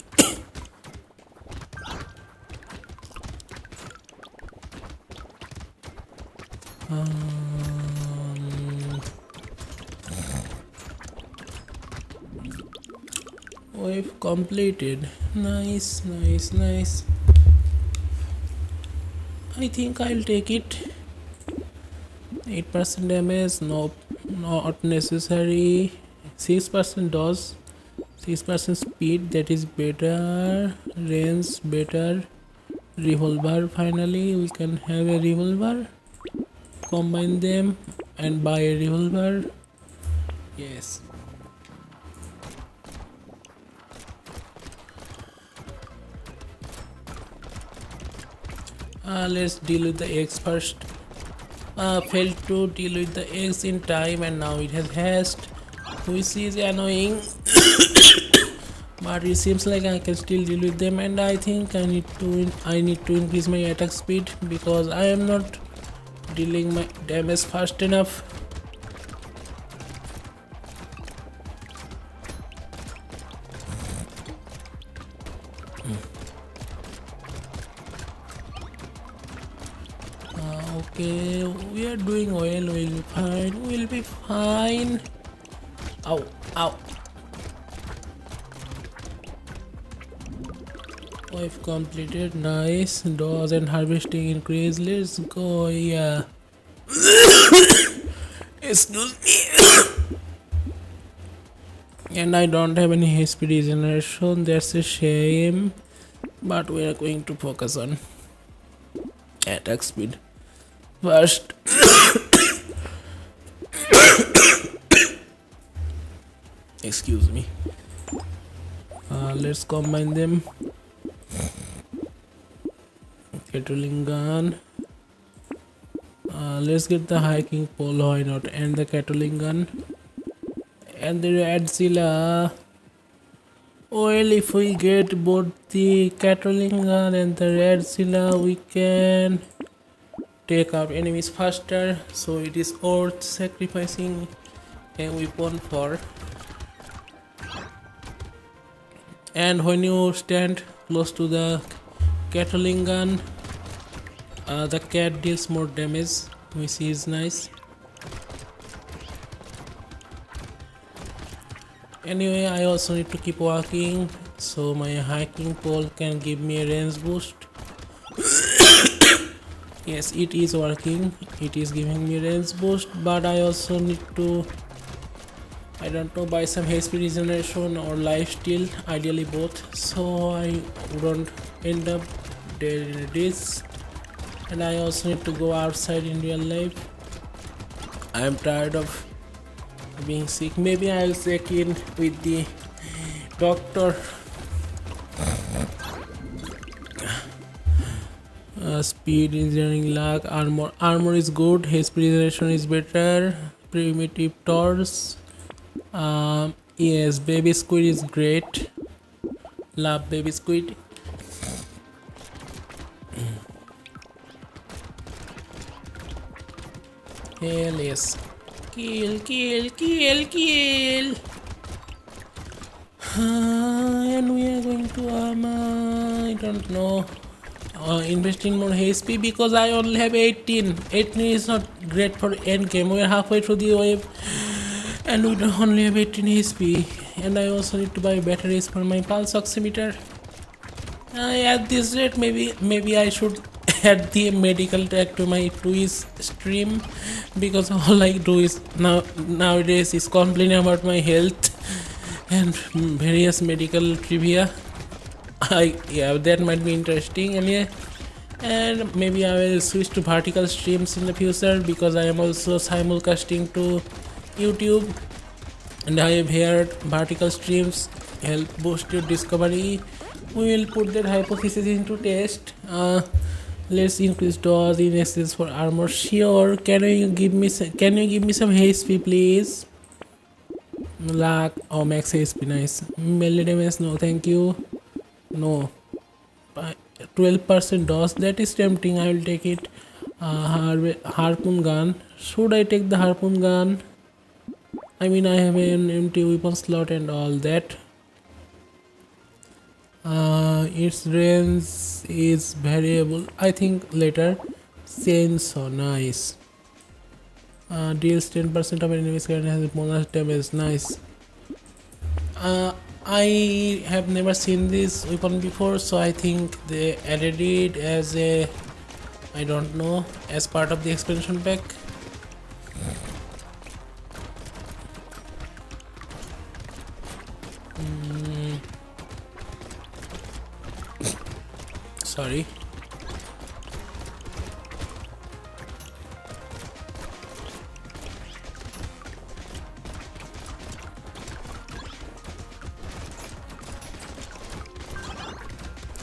We've completed. Nice, nice, nice. I think I'll take it. 8% damage, no, not necessary. 6% dodge, 6% speed, that is better. Range, better. Revolver, finally, we can have a revolver. Combine them and buy a revolver. Yes. Let's deal with the eggs first. Failed to deal with the eggs in time and now it has hatched, which is annoying. But it seems like I can still deal with them, and I think I need to increase my attack speed because I am not dealing my damage fast enough. Okay, we are doing well. We'll be fine. We'll be fine. Ow, ow. I've completed. Nice. Dodge and harvesting increase. Let's go. Yeah. Excuse me. And I don't have any HP regeneration. That's a shame. But we are going to focus on attack speed first. Excuse me. Let's combine them. Kettling gun. Let's get the hiking pole, why not? And the kettling gun. And the Radzilla. Well, if we get both the kettling gun and the Radzilla, we can take out enemies faster. So it is worth sacrificing a weapon for. And when you stand close to the kettling gun, the cat deals more damage, which is nice. Anyway, I also need to keep walking so my hiking pole can give me a range boost. Yes, it is working. It is giving me range boost, but I also need to, I don't know, buy some HP regeneration or lifesteal, ideally both, so I wouldn't end up dead in this. And I also need to go outside in real life. I am tired of being sick. Maybe I'll check in with the doctor. Speed, engineering, luck, armor is good. HP regeneration is better. Primitive torch. Yes, baby squid is great. Love baby squid. Hell yes. Kill, kill, kill, kill. And we are going to I don't know, invest in more HP because I only have 18. 18 is not great for end game. We are halfway through the wave and we only have 18 HP. And I also need to buy batteries for my pulse oximeter. At this rate, maybe I should add the medical tag to my Twitch stream because all I do is nowadays is complain about my health and various medical trivia. Yeah, that might be interesting. And maybe I will switch to vertical streams in the future because I am also simulcasting to YouTube, and I have heard vertical streams help boost your discovery. We will put that hypothesis into test. Let's increase dodge in exchange for armor. Sure. Can you give me some HP, please? Luck. Oh, max HP, nice. Melee damage, no, thank you. No. 12% dodge. That is tempting. I will take it. Harpoon gun. Should I take the harpoon gun? I mean, I have an empty weapon slot and all that. its range is variable. I think later. Chainsaw, nice. Deals 10% of enemies current has bonus damage, nice. I have never seen this weapon before, so I think they added it as a, I don't know, as part of the expansion pack. Sorry.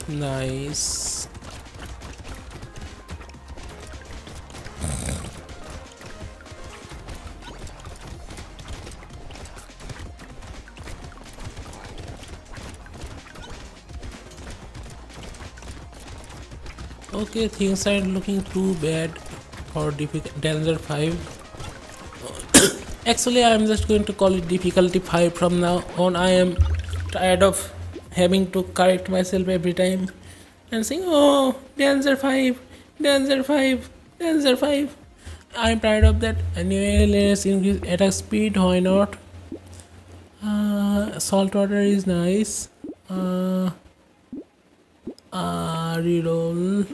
Nice. Okay, things aren't looking too bad for Danger 5. Actually, I am just going to call it difficulty 5 from now on. I am tired of having to correct myself every time and saying, oh, Danger 5, Danger 5, Danger 5. I'm tired of that. Anyway, let's increase attack speed, why not? Saltwater is nice. Reroll.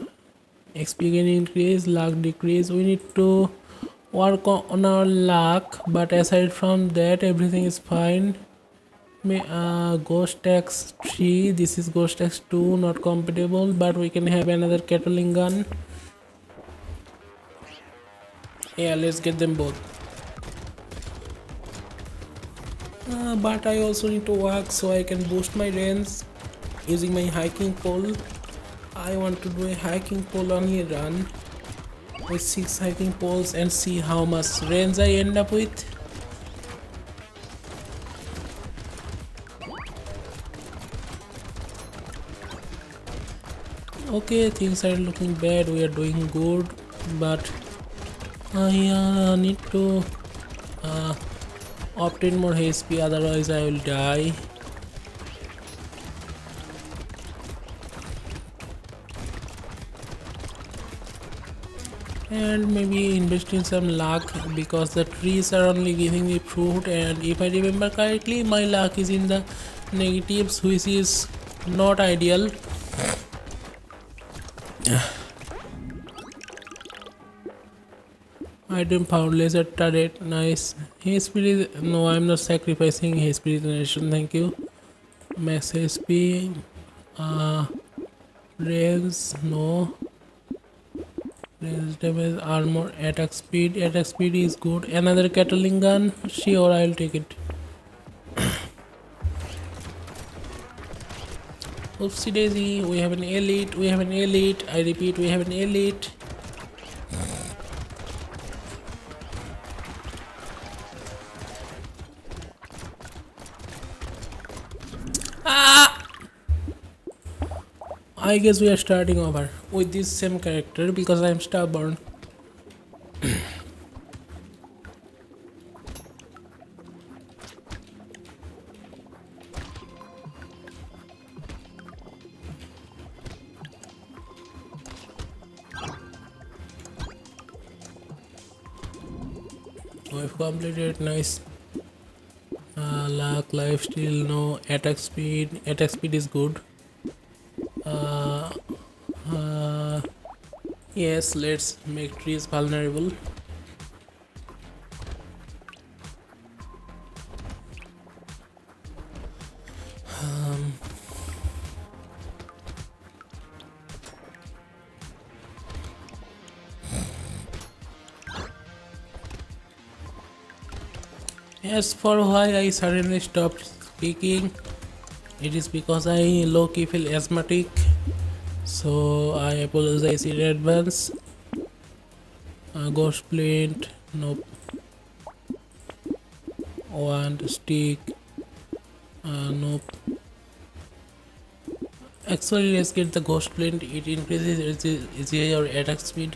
XP gain increase, luck decrease. We need to work on our luck, but aside from that, everything is fine. Ghost Tax 3, this is Ghost Tax 2, not compatible, but we can have another Catling gun. Yeah, let's get them both. But I also need to walk so I can boost my range using my hiking pole. I want to do a hiking pole on a run with 6 hiking poles and see how much range I end up with. Okay, things are looking bad, we are doing good, but I need to obtain more HP, otherwise I will die. And maybe invest in some luck, because the trees are only giving me fruit, and if I remember correctly, my luck is in the negatives, which is not ideal. Item found, laser turret, nice. HP is, no, I'm not sacrificing HP regeneration, thank you. Max HP, range, no. Range damage, armor, attack speed is good. Another Catling gun, sure, I'll take it. Oopsie daisy, we have an elite, I repeat, we have an elite. I guess we are starting over with this same character because I am stubborn. We've completed, nice. Luck, lifesteal, no. Attack speed is good. Yes, let's make trees vulnerable. Yes, for why I suddenly stopped speaking, it is because I low-key feel asthmatic, so I apologize in advance. Ghost plate, nope. Wand stick, nope. Actually, let's get the ghost plate. It increases your attack speed.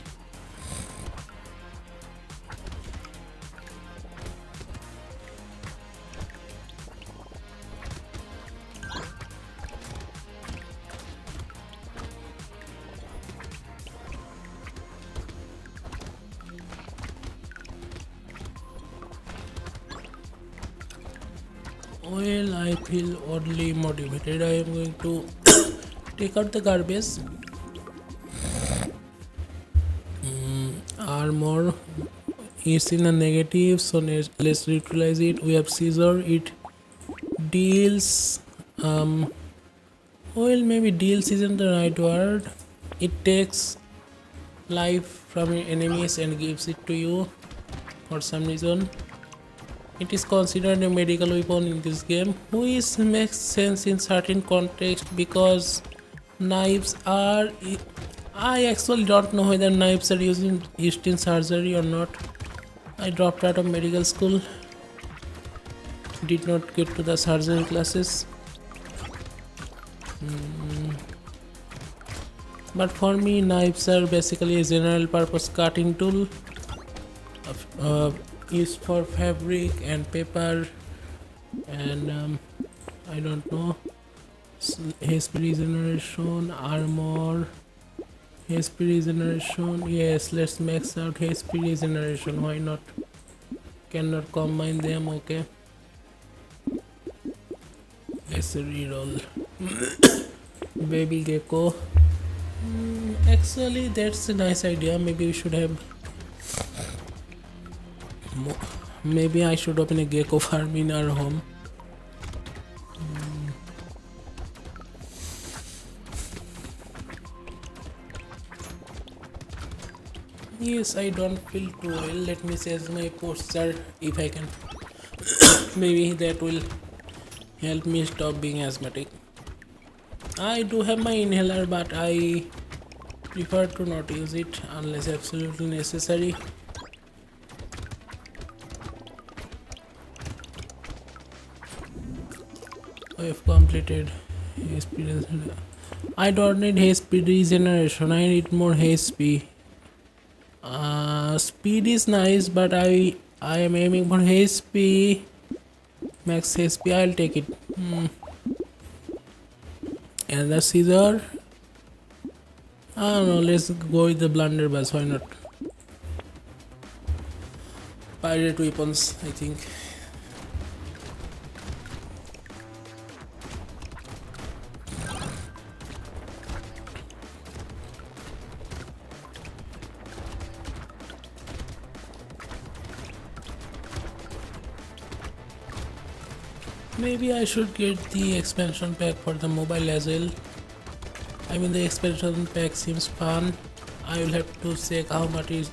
Well, I feel oddly motivated. I am going to take out the garbage. Armor is in a negative, so let's utilize it. We have scissor. It deals. Well, maybe deals isn't the right word. It takes life from your enemies and gives it to you for some reason. It is considered a medical weapon in this game, which makes sense in certain context because knives are. I actually don't know whether knives are used in surgery or not. I dropped out of medical school, did not get to the surgery classes. But for me, knives are basically a general purpose cutting tool used for fabric and paper and I don't know, HP regeneration, armor, HP regeneration. Yes, let's max out HP regeneration. Why not? Cannot combine them. Okay, let's reroll. Baby gecko. Actually, that's a nice idea. Maybe we should have. Maybe I should open a gecko farm in our home. Yes, I don't feel too well. Let me change my posture if I can. Maybe that will help me stop being asthmatic. I do have my inhaler, but I prefer to not use it unless absolutely necessary. I have completed HP regeneration. I don't need HP regeneration. I need more HP. Speed is nice, but I am aiming for HP. Max HP. I'll take it. And the scissor. I don't know. Let's go with the blunderbuss. Why not? Pirate weapons, I think. Maybe I should get the expansion pack for the mobile as well. I mean, the expansion pack seems fun. I will have to check how much it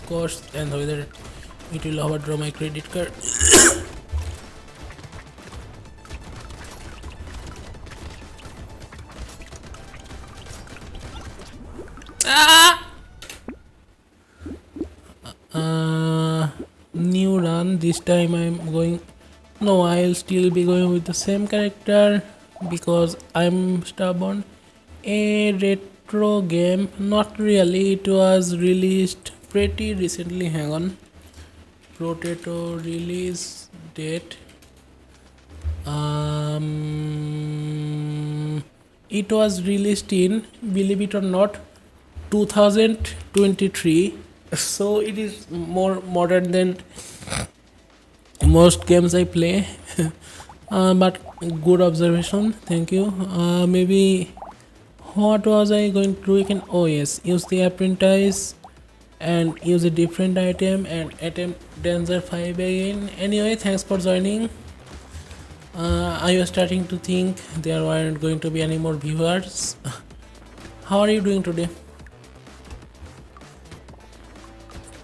cost and whether it will overdraw my credit card. New run. This time I'm going. No, I'll still be going with the same character because I'm stubborn. A retro game, not really. It was released pretty recently. Hang on. Brotato release date. It was released in, believe it or not, 2023. So it is more modern than most games I play. But good observation. Thank you. Maybe what was I going to do again? Oh yes, use the apprentice and use a different item and attempt danger 5 again. Anyway, thanks for joining. I was starting to think there weren't going to be any more viewers. How are you doing today?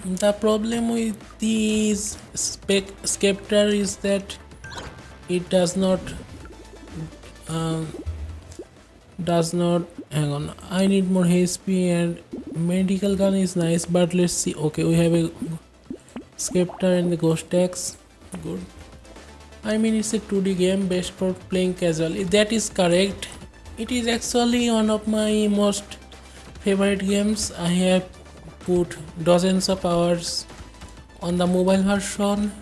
The problem with these scepter is that it does not hang on. I need more HP and medical gun is nice, but let's see. Okay, we have a scepter and the ghost axe. Good. I mean, it's a 2D game best for playing casually. That is correct. It is actually one of my most favorite games. I have put dozens of hours on the mobile version.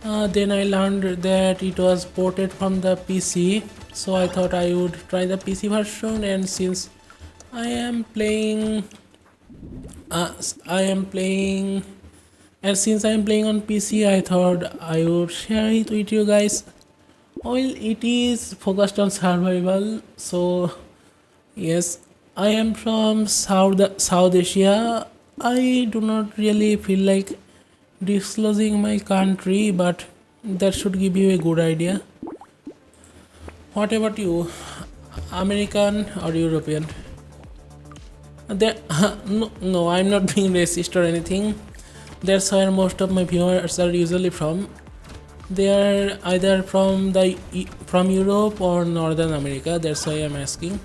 Then I learned that it was ported from the PC, so I thought I would try the PC version. And since I am playing on PC, I thought I would share it with you guys. Well, it is focused on survival. So yes, I am from South Asia. I do not really feel like disclosing my country, but that should give you a good idea. What about you? American or European? There, no, I'm not being racist or anything. That's where most of my viewers are usually from. They are either from Europe or Northern America. That's why I'm asking.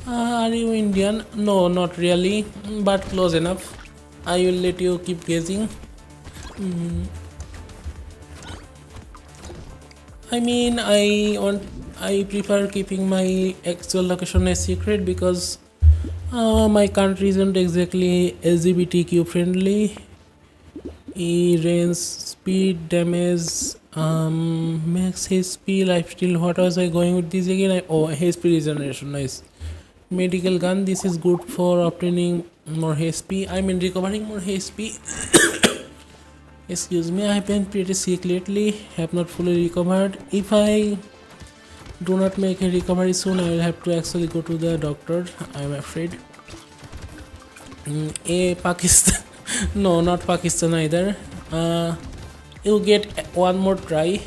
Are you Indian? No, not really, but close enough. I will let you keep guessing. I mean, I prefer keeping my actual location a secret because my country isn't exactly LGBTQ friendly. Range, speed, damage, max HP, lifesteal. What was I going with this again? HP regeneration. Nice. Medical gun. This is good for obtaining more HP. I mean, recovering more HP. Excuse me, I have been pretty sick lately. Have not fully recovered. If I do not make a recovery soon, I will have to actually go to the doctor. I am afraid. Pakistan. No, not Pakistan either. You get one more try.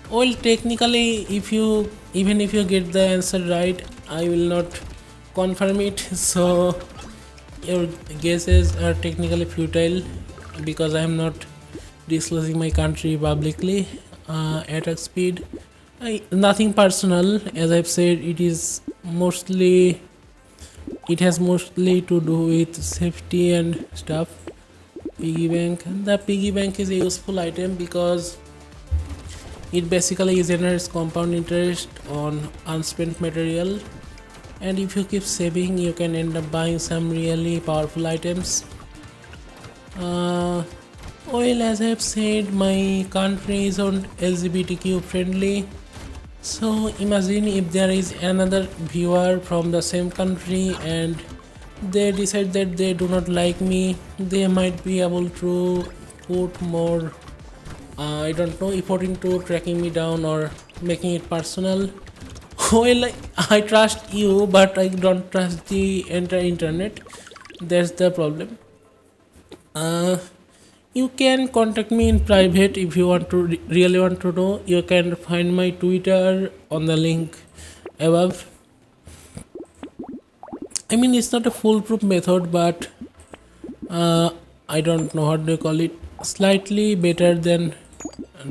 Well, technically, even if you get the answer right, I will not confirm it. So your guesses are technically futile because I am not disclosing my country publicly. Attack speed, nothing personal. As I've said, it has mostly to do with safety and stuff. Piggy bank. The piggy bank is a useful item because it basically generates compound interest on unspent material, and if you keep saving, you can end up buying some really powerful items. Well, as I've said, my country is on LGBTQ friendly. So imagine if there is another viewer from the same country and they decide that they do not like me, they might be able to put more I don't know effort into tracking me down or making it personal. Well, I trust you, but I don't trust the entire internet. That's the problem. uh, you can contact me in private if you want to really want to know. You can find my Twitter on the link above. I mean, it's not a foolproof method, but I don't know how to call it, slightly better than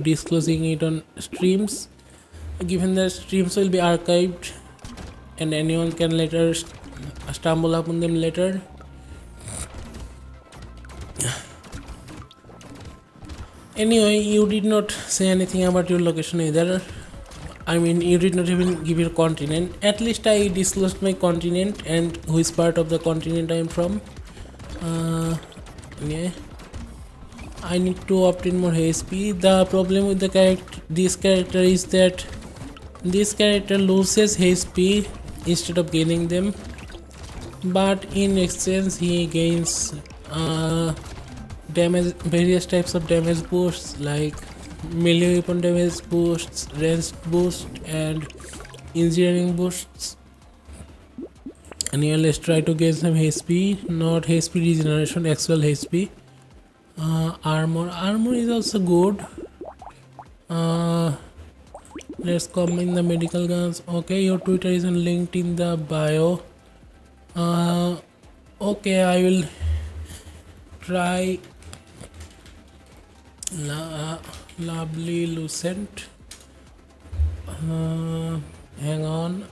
disclosing it on streams, given that streams will be archived and anyone can later stumble upon them later. Anyway, you did not say anything about your location either. I mean, you did not even give your continent. At least I disclosed my continent and which part of the continent I am from. Yeah. I need to obtain more HP. The problem with this character is that this character loses HP instead of gaining them, but in exchange he gains damage, various types of damage boosts like melee weapon damage boosts, range boost, and engineering boosts. And here let's try to gain some HP, not HP regeneration, actual HP. Armor is also good. Let's combine the medical guns. Okay, your Twitter isn't linked in the bio. Okay, I will try Lovely Lucent. Hang on.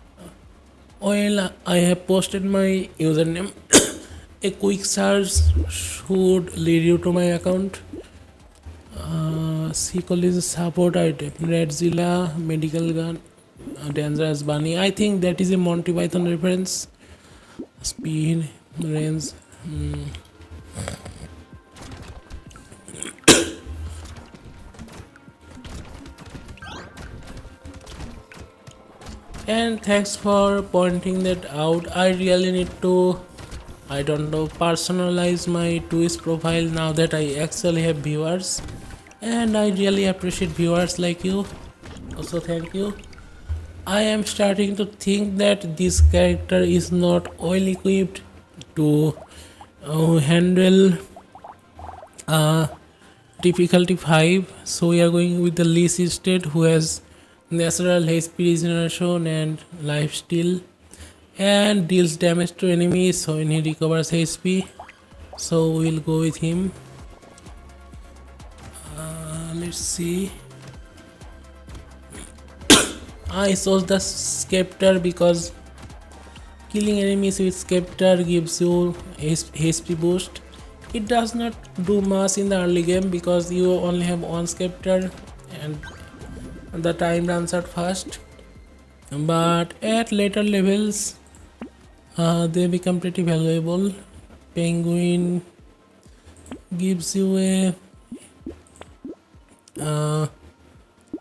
Well, I have posted my username. A quick search should lead you to my account. Sequel is a support item. Redzilla, medical gun, dangerous bunny. I think that is a Monty Python reference. Speed, range. And thanks for pointing that out. I really need to, I don't know, personalize my Twitch profile now that I actually have viewers. and I really appreciate viewers like you. Also, thank you. I am starting to think that this character is not well equipped to handle uh, difficulty 5, so we are going with the least state who has natural HP regeneration and lifesteal and deals damage to enemies so when he recovers HP. So we'll go with him. Let's see. I chose the scepter because killing enemies with scepter gives you HP boost. It does not do much in the early game because you only have one scepter and the time runs out fast, but at later levels they become pretty valuable. Penguin gives you a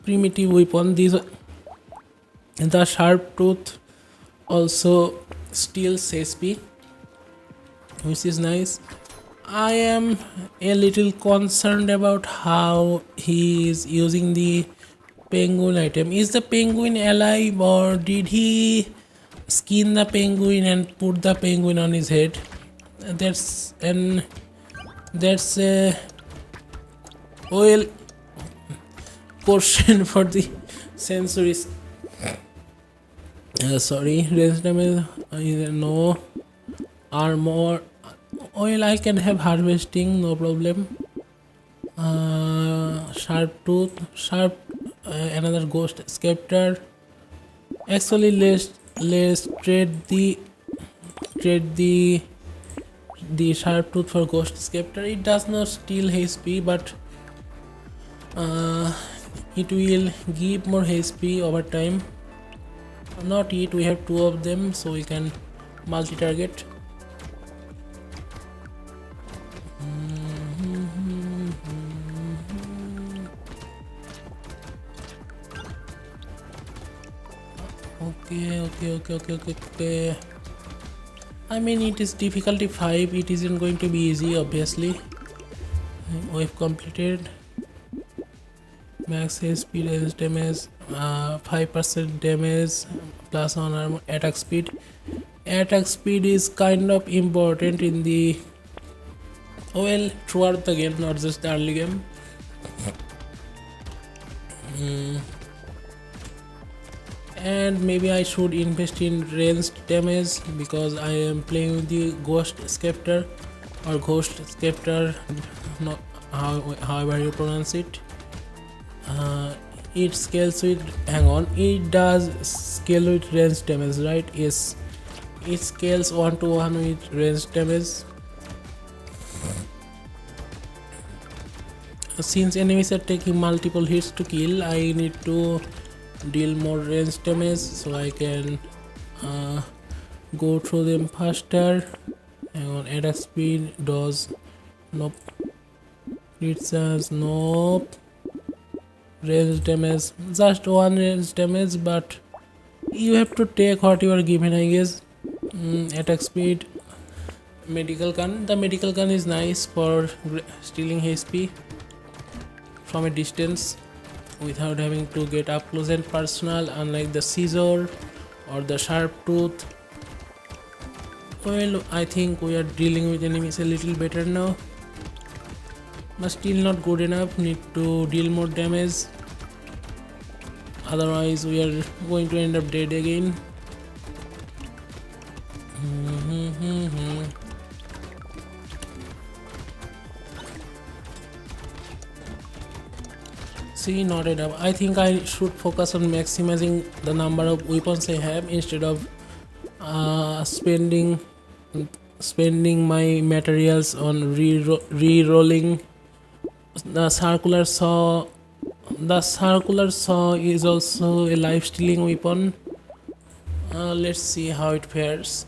primitive weapon. The sharp tooth also steals HP, which is nice. I am a little concerned about how he is using the penguin item. Is the penguin alive or did he skin the penguin and put the penguin on his head? That's a well question for the centuries. Sorry, range damage no, armor. Well, I can have harvesting, no problem. Sharp tooth, another ghost scepter. Actually, let's trade the sharp tooth for ghost scepter. It does not steal HP, but it will give more HP over time. Not it, we have two of them, so we can multi-target. Okay. I mean, it is difficulty 5, it isn't going to be easy, obviously. We've completed max HP, range damage, 5% damage plus on armor. Attack speed is kind of important in the throughout the game, not just the early game. And maybe I should invest in ranged damage because I am playing with the ghost scepter or ghost scepter, not however you pronounce it. It scales with, it does scale with range damage, right? Yes, it scales 1-to-1 with range damage. Since enemies are taking multiple hits to kill, I need to deal more range damage so I can go through them faster. Attack speed does nope. Crit chance nope. Range damage just one range damage, but you have to take what you are given, I guess. Attack speed, medical gun. The medical gun is nice for stealing HP from a distance without having to get up close and personal, unlike the scissor or the sharp tooth. Well, I think we are dealing with enemies a little better now, but still not good enough. Need to deal more damage, otherwise we are going to end up dead again. See, not enough. I think I should focus on maximizing the number of weapons I have instead of spending my materials on re-rolling. The circular saw is also a life stealing weapon. Let's see how it fares.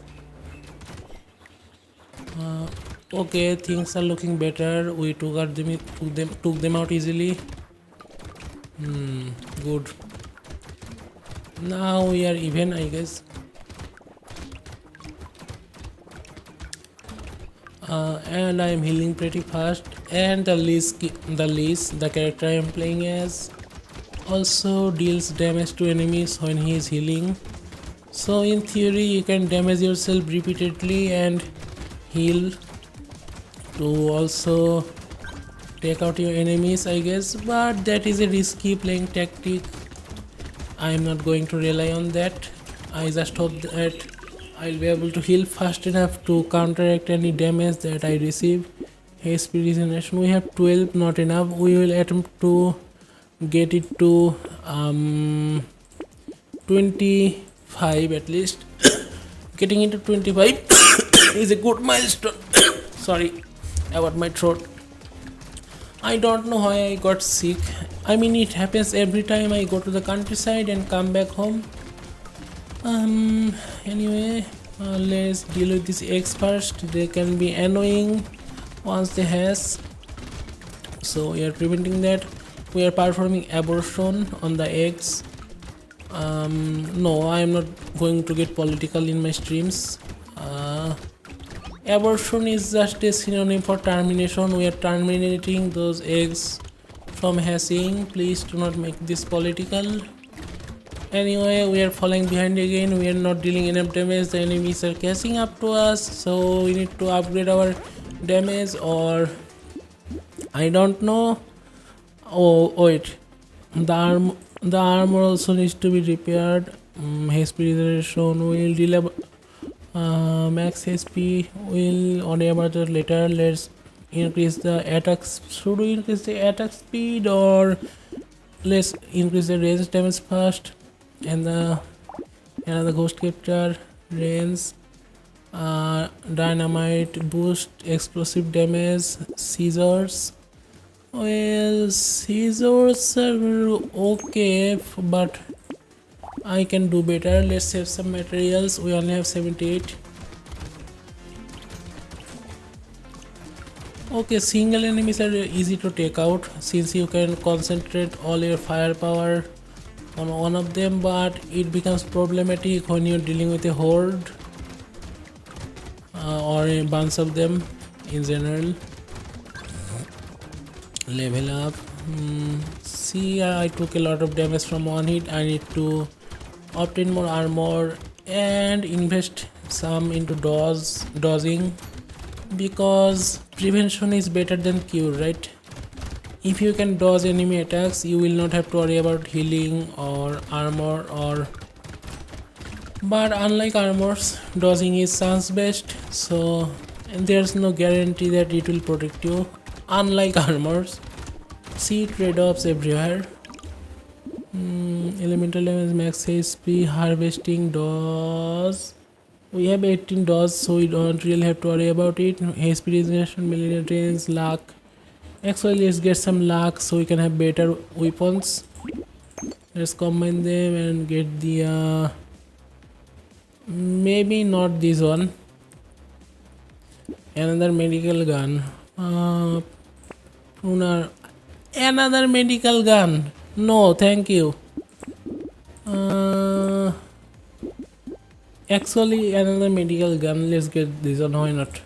Okay, things are looking better. We took them out easily. Good. Now we are even, I guess. and I am healing pretty fast. And the character I am playing as, also deals damage to enemies when he is healing. So in theory you can damage yourself repeatedly and heal to also take out your enemies, I guess, but that is a risky playing tactic. I am not going to rely on that. I just hope that I'll be able to heal fast enough to counteract any damage that I receive. HP regeneration, we have 12, not enough. We will attempt to get it to 25 at least. Getting into 25 is a good milestone. Sorry about my throat. I don't know why I got sick. I mean, it happens every time I go to the countryside and come back home. Anyway, let's deal with these eggs first. They can be annoying once they hatch, so we are preventing that. We are performing abortion on the eggs. No, I am not going to get political in my streams. Abortion is just a synonym for termination. We are terminating those eggs from hatching. Please do not make this political. Anyway, we are falling behind again. We are not dealing enough damage. The enemies are catching up to us, so we need to upgrade our damage, or I don't know. Oh wait, the armor also needs to be repaired. HP regeneration will deal max HP will on about that later. Let's increase the attack. Should we increase the attack speed, or let's increase the range damage first? And the another ghost capture range, dynamite boost, explosive damage, scissors. Well, scissors are okay, but I can do better. Let's save some materials. We only have 78. Okay, single enemies are easy to take out since you can concentrate all your firepower on one of them, but it becomes problematic when you're dealing with a horde or a bunch of them in general. Level up. See, I took a lot of damage from one hit. I need to obtain more armor and invest some into dodging, because prevention is better than cure, right? If you can dodge enemy attacks, you will not have to worry about healing or armor, but unlike armors, dodging is chance based, so there's no guarantee that it will protect you, unlike armors. See trade-offs everywhere. Elemental damage, max HP, harvesting, dodge. We have 18 dodge, so we don't really have to worry about it. HP regeneration, millennial range, luck. Actually, let's get some luck so we can have better weapons. Let's combine them and get the maybe not this one, another medical gun. Another medical gun. No, thank you. Actually, another medical gun. Let's get this one. Why not?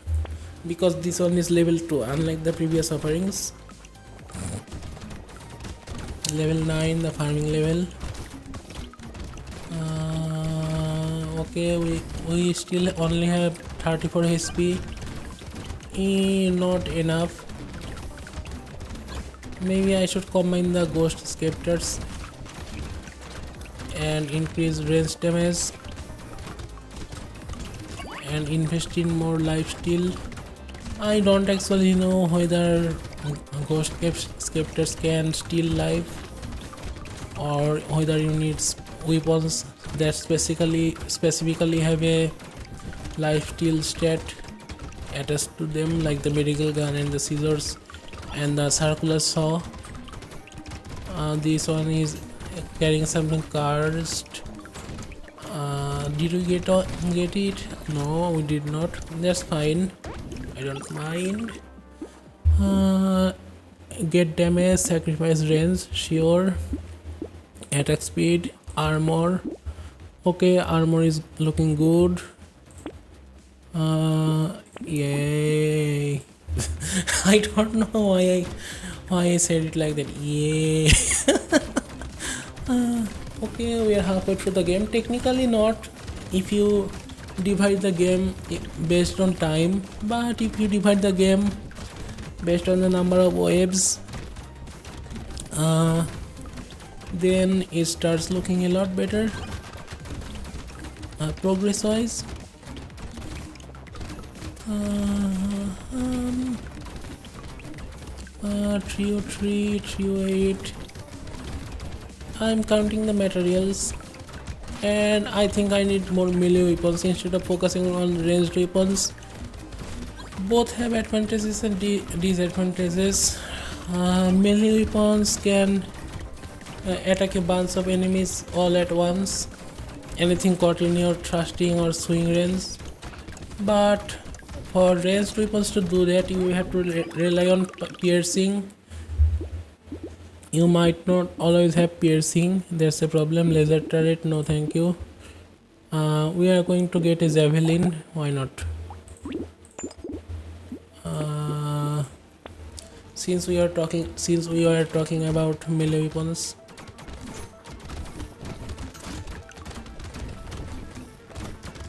Because this one is level 2, unlike the previous offerings. Level 9, the farming level. Okay, we still only have 34 HP. Not enough. Maybe I should combine the ghost scepters and increase range damage and invest in more lifesteal. I don't actually know whether ghost scepters can steal life, or whether you need weapons that specifically have a lifesteal stat attached to them, like the medical gun and the scissors and the circular saw. This one is carrying something cursed. Did we get it? No, we did not. That's fine, I don't mind. Get damage, sacrifice range, sure. Attack speed, armor. Okay, armor is looking good. Yay! I don't know why I said it like that. Yay! Okay, we are halfway through the game. Technically not if you divide the game based on time, but if you divide the game based on the number of waves, then it starts looking a lot better progress wise. 303, 308. I'm counting the materials, and I think I need more melee weapons instead of focusing on ranged weapons. Both have advantages and disadvantages. Melee weapons can attack a bunch of enemies all at once, anything caught in your thrusting or swing range. But for ranged weapons to do that, you have to rely on piercing. You might not always have piercing. That's a problem. Laser turret, no thank you. We are going to get a javelin. Why not? Since we are talking about melee weapons,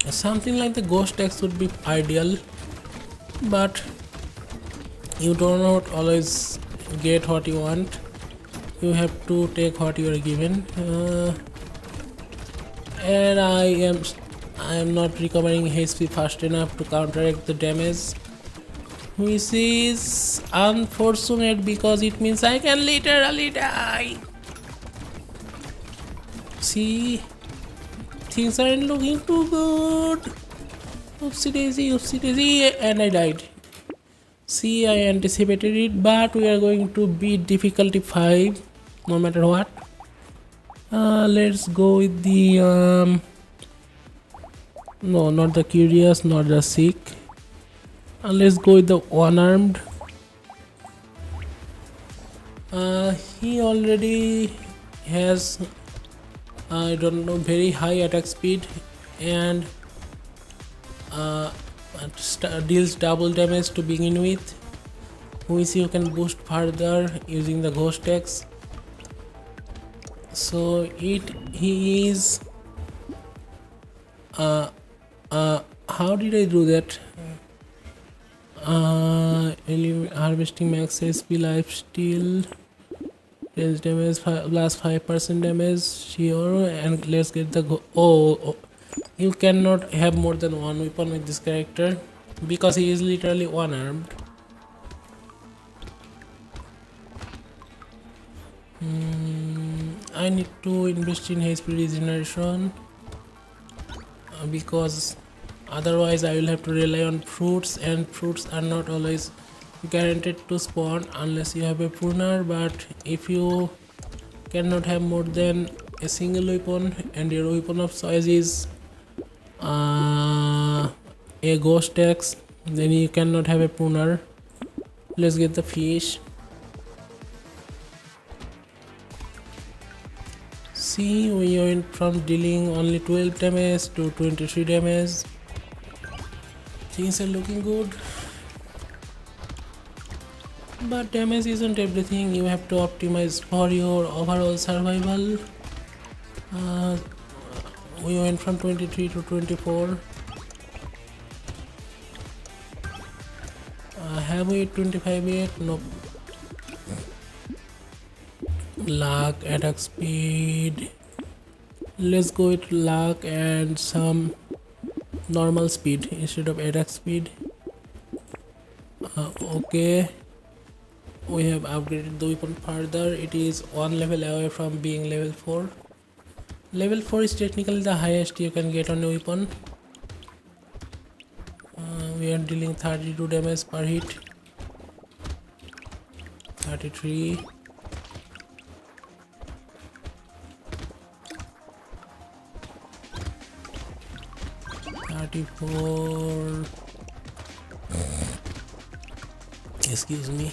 something like the ghost axe would be ideal, but you do not always get what you want. You have to take what you are given, and I am not recovering HP fast enough to counteract the damage, which is unfortunate because it means I can literally die. See, things aren't looking too good. Oopsie daisy, and I died. See, I anticipated it, but we are going to beat difficulty 5 no matter what. Let's go with the no, not the curious, not the sick. Let's go with the one-armed. He already has, I don't know, very high attack speed and deals double damage to begin with, which you can boost further using the ghost axe. So he is how did I do that? Harvesting max HP, lifesteal, range damage plus 5% damage, sure. And let's get the oh, you cannot have more than one weapon with this character because he is literally one-armed. I need to invest in HP regeneration because otherwise I will have to rely on fruits, and fruits are not always guaranteed to spawn unless you have a pruner. But if you cannot have more than a single weapon and your weapon of choice is a ghost axe, then you cannot have a pruner. Let's get the fish. See, we went from dealing only 12 damage to 23 damage. Things are looking good, but damage isn't everything. You have to optimize for your overall survival. We went from 23 to 24. Have we 25 yet? Nope. Luck, attack speed. Let's go with luck and some normal speed instead of attack speed. Okay, we have upgraded the weapon further. It is one level away from being level 4. Level 4 is technically the highest you can get on a weapon. We are dealing 32 damage per hit. 33. 34. Excuse me.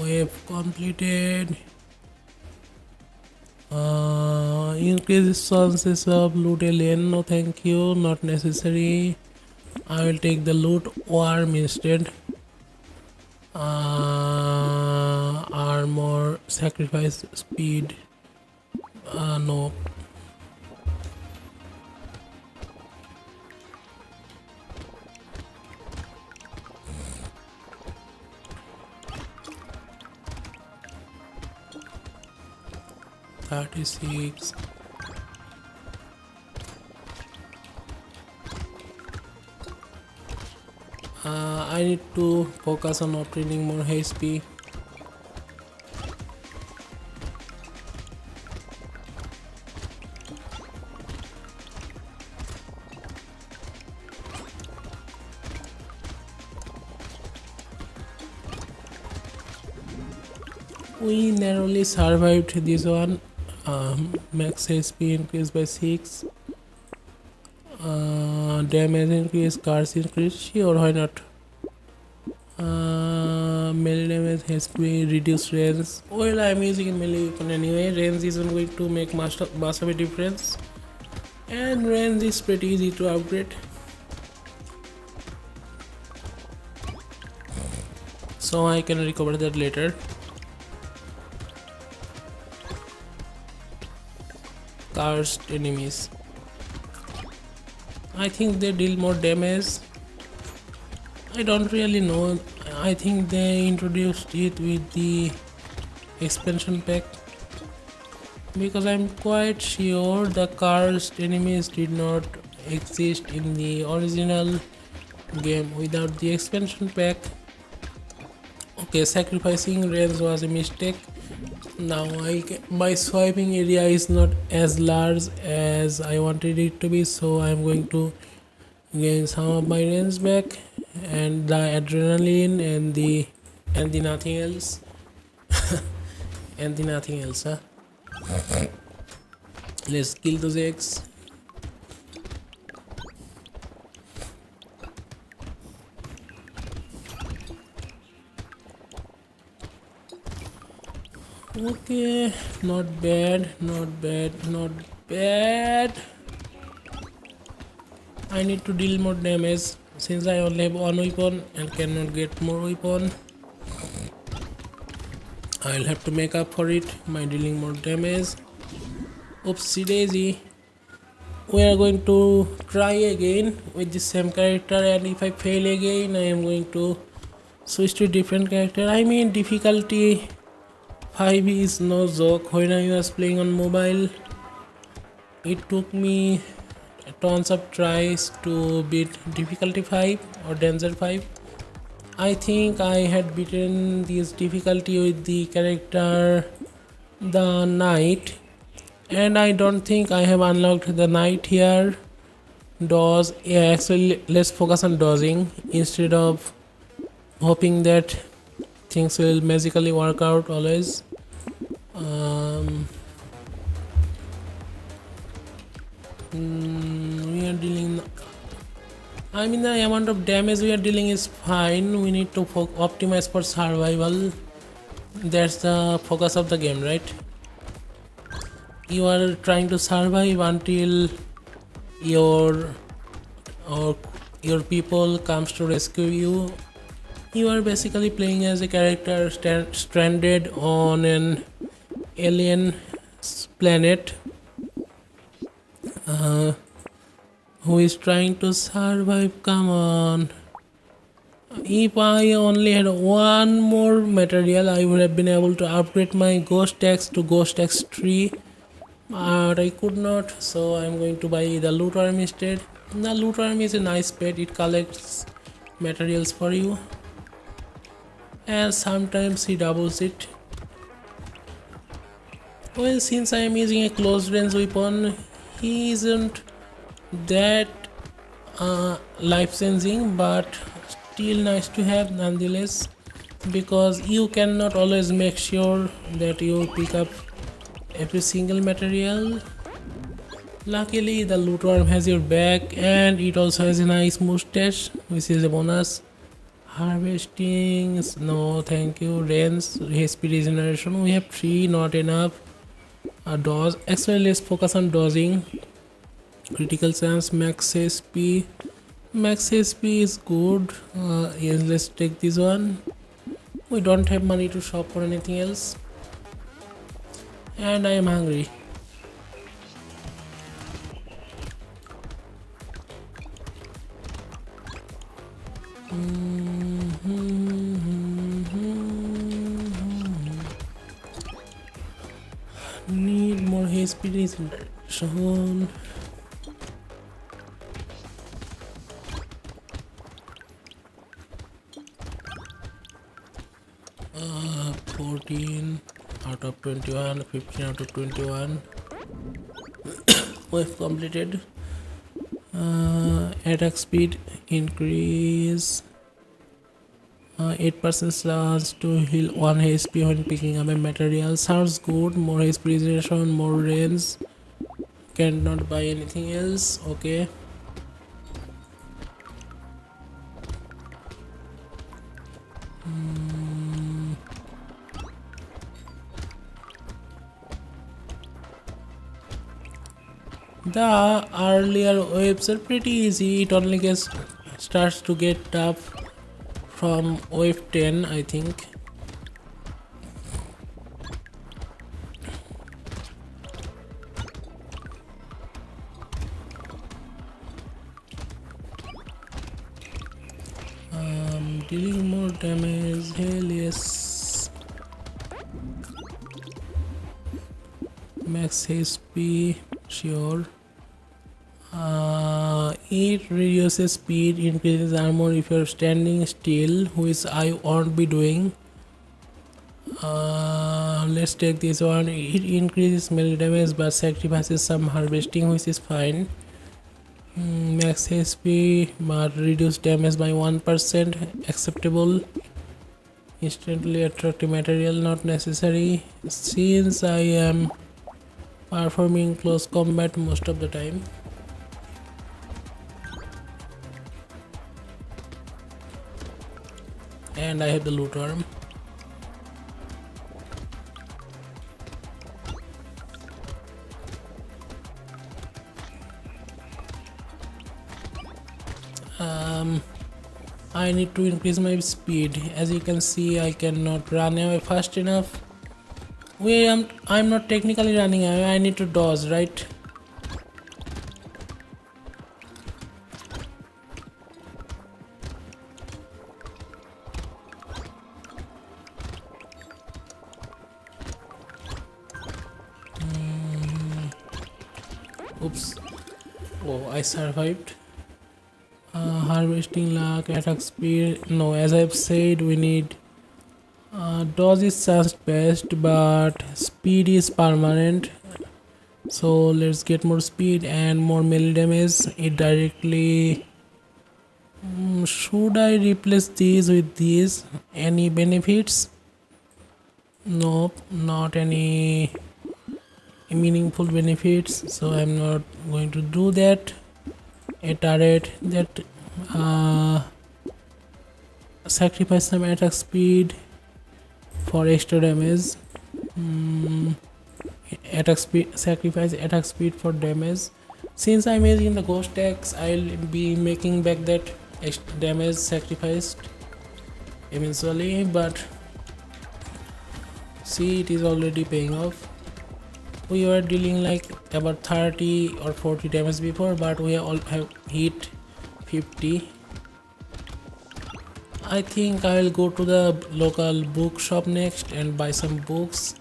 We have completed Increase chances of loot alien. No, thank you. Not necessary. I will take the loot worm instead. Armor, sacrifice, speed. No. $36. I need to focus on obtaining more HP. We narrowly survived this one. Max HP increased by 6. Damage increase, cars increase. Sure, why not? Melee damage has to be reduced range. Well, I'm using a melee weapon anyway. Range isn't going to make much of a difference. And range is pretty easy to upgrade. So I can recover that later. Cursed enemies. I think they deal more damage. I don't really know. I think they introduced it with the expansion pack, because I'm quite sure the cursed enemies did not exist in the original game without the expansion pack. Okay, sacrificing range was a mistake. Now my swiping area is not as large as I wanted it to be, so I'm going to gain some of my range back and the adrenaline and the nothing else. And the nothing else, huh? Let's kill those eggs. Okay, not bad, not bad, not bad. I need to deal more damage since I only have one weapon and cannot get more weapon. I'll have to make up for it by dealing more damage. Oopsie daisy. We are going to try again with the same character, and if I fail again I am going to switch to different character. I mean, difficulty 5 is no joke. When I was playing on mobile, it took me tons of tries to beat difficulty 5 or danger 5. I think I had beaten this difficulty with the character the knight, and I don't think I have unlocked the knight here. Dodge, yeah, actually let's focus on dodging instead of hoping that things will magically work out always. We are dealing, I mean, the amount of damage we are dealing is fine. We need to optimize for survival. That's the focus of the game, right? You are trying to survive until your people comes to rescue you. You are basically playing as a character stranded on an alien planet who is trying to survive. Come on. If I only had one more material, I would have been able to upgrade my ghost axe to ghost axe 3, but I could not, so I'm going to buy the loot worm instead. The loot worm is a nice pet. It collects materials for you, and sometimes he doubles it. Well, since I am using a close range weapon, he isn't that life changing, but still nice to have nonetheless, because you cannot always make sure that you pick up every single material. Luckily the loot worm has your back, and it also has a nice mustache, which is a bonus. Harvesting, no thank you. Range, HP regeneration, we have 3, not enough. Dodge. Actually, let's focus on dodging. Critical chance, max HP. Max HP is good. Yes, let's take this one. We don't have money to shop for anything else. And I am hungry. Need more HP shown. 14 out of 21, 15 out of 21. We've completed. Attack speed increase. 8% chance to heal 1 HP when picking up a material. Sounds good. More HP regeneration, more range. Cannot buy anything else. Okay. The earlier waves are pretty easy. It only starts to get tough from wave 10, I think. Dealing more damage. Hell yes. Max HP. Sure. It reduces speed, increases armor if you're standing still, which I won't be doing. Let's take this one. It increases melee damage but sacrifices some harvesting, which is fine. Max HP but reduce damage by 1%, acceptable. Instantly attractive material, not necessary since I am performing close combat most of the time. And I have the loot arm. I need to increase my speed. As you can see, I cannot run away fast enough. I'm not technically running away. I need to dodge, right? Oops. Oh, I survived. Harvesting luck, attack speed. No, as I've said, we need dodge is just best, but speed is permanent. So let's get more speed and more melee damage. It directly. Should I replace these with these? Any benefits? Nope, not any meaningful benefits. So I'm not going to do that. A turret that sacrifice some attack speed for extra damage. Attack speed, sacrifice attack speed for damage. Since I'm using the ghost axe, I'll be making back that extra damage sacrificed eventually, but see, it is already paying off. We were dealing like about 30 or 40 damage before, but we all have hit 50. I think I'll go to the local bookshop next and buy some books.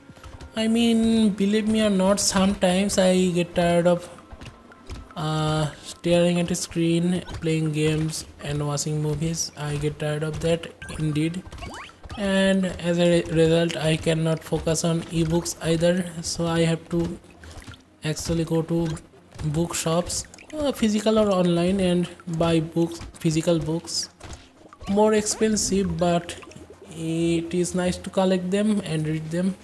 I mean, believe me or not, sometimes I get tired of staring at a screen, playing games and watching movies. I get tired of that indeed, and as a result I cannot focus on ebooks either, so I have to actually go to bookshops, physical or online, and buy books, physical books. More expensive, but it is nice to collect them and read them.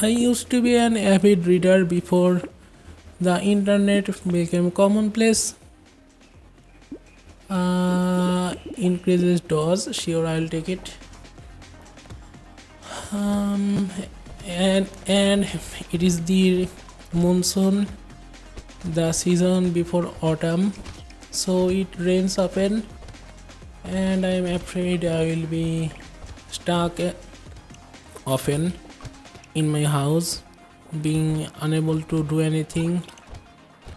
I used to be an avid reader before the internet became commonplace. Increases dose, sure, I'll take it. and it is the monsoon, the season before autumn, so it rains often, and I'm afraid I will be stuck often in my house, being unable to do anything.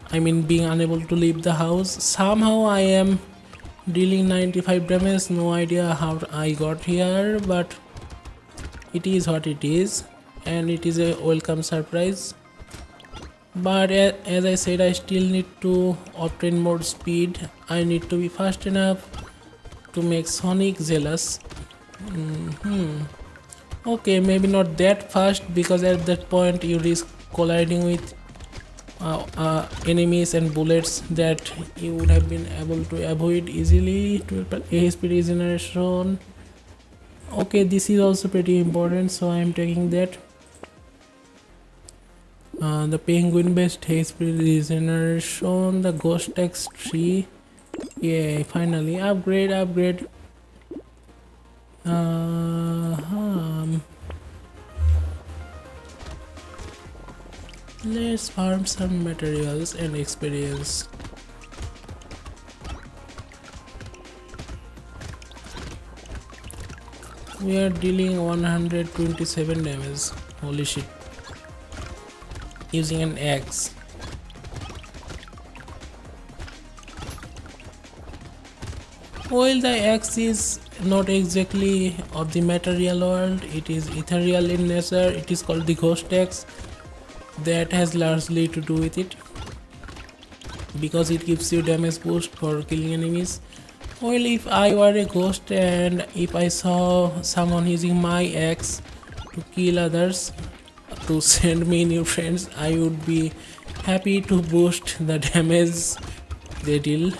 I mean, being unable to leave the house. Somehow I am dealing 95 damage. No idea how I got here, but it is what it is, and it is a welcome surprise. But as I said, I still need to obtain more speed. I need to be fast enough to make Sonic jealous. Okay, maybe not that fast, because at that point you risk colliding with enemies and bullets that you would have been able to avoid easily. 12 ASP regeneration. Okay, this is also pretty important, so I am taking that. The penguin based HP regeneration, the ghost X tree. Yeah, finally upgrade. Let's farm some materials and experience. We are dealing 127 damage. Holy shit. Using an axe. While the axe is not exactly of the material world, it is ethereal in nature. It is called the ghost axe. That has largely to do with it, because it gives you damage boost for killing enemies. Well, if I were a ghost and if I saw someone using my axe to kill others, to send me new friends, I would be happy to boost the damage they deal.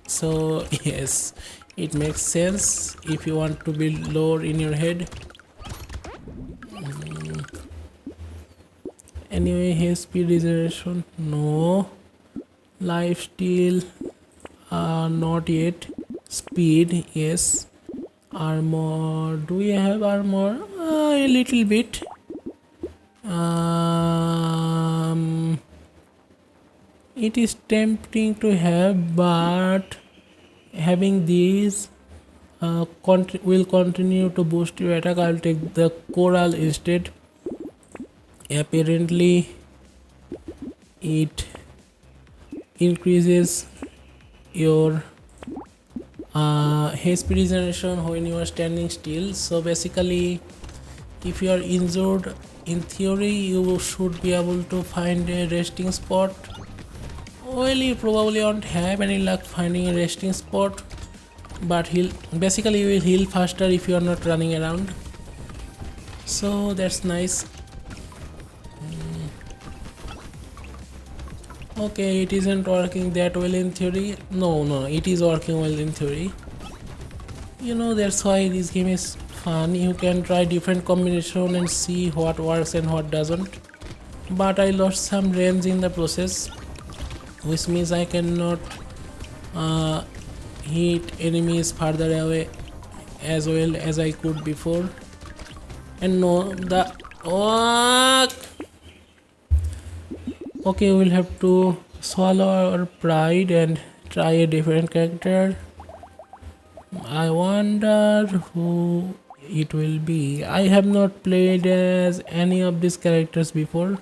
So yes, it makes sense if you want to build lore in your head. Anyway, his speed regeneration, no. Life steal, not yet. Speed, yes. Armor, do we have armor? A little bit. It is tempting to have, but having these will continue to boost your attack. I'll take the coral instead. Apparently it increases your HP regeneration when you are standing still. So basically, if you are injured, in theory you should be able to find a resting spot. Well, you probably won't have any luck finding a resting spot, but you will heal faster if you are not running around. So that's nice. Okay, it isn't working that well in theory. No, it is working well in theory. You know, that's why this game is fun. You can try different combination and see what works and what doesn't. But I lost some range in the process, which means I cannot hit enemies farther away as well as I could before. And no, the okay, we'll have to swallow our pride and try a different character. I wonder who it will be. I have not played as any of these characters before.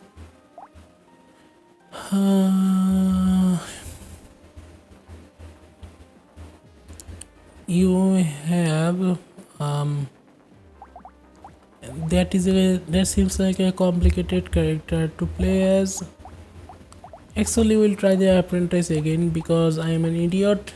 You have that seems like a complicated character to play as. Actually, we'll try the apprentice again because I am an idiot.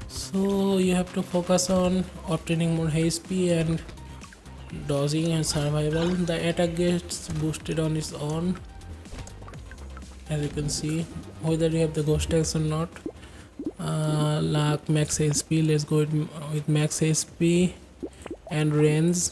So you have to focus on obtaining more HP and dodging and survival. The attack gets boosted on its own, as you can see, whether you have the ghost axe or not. Like max HP, let's go with max HP and range.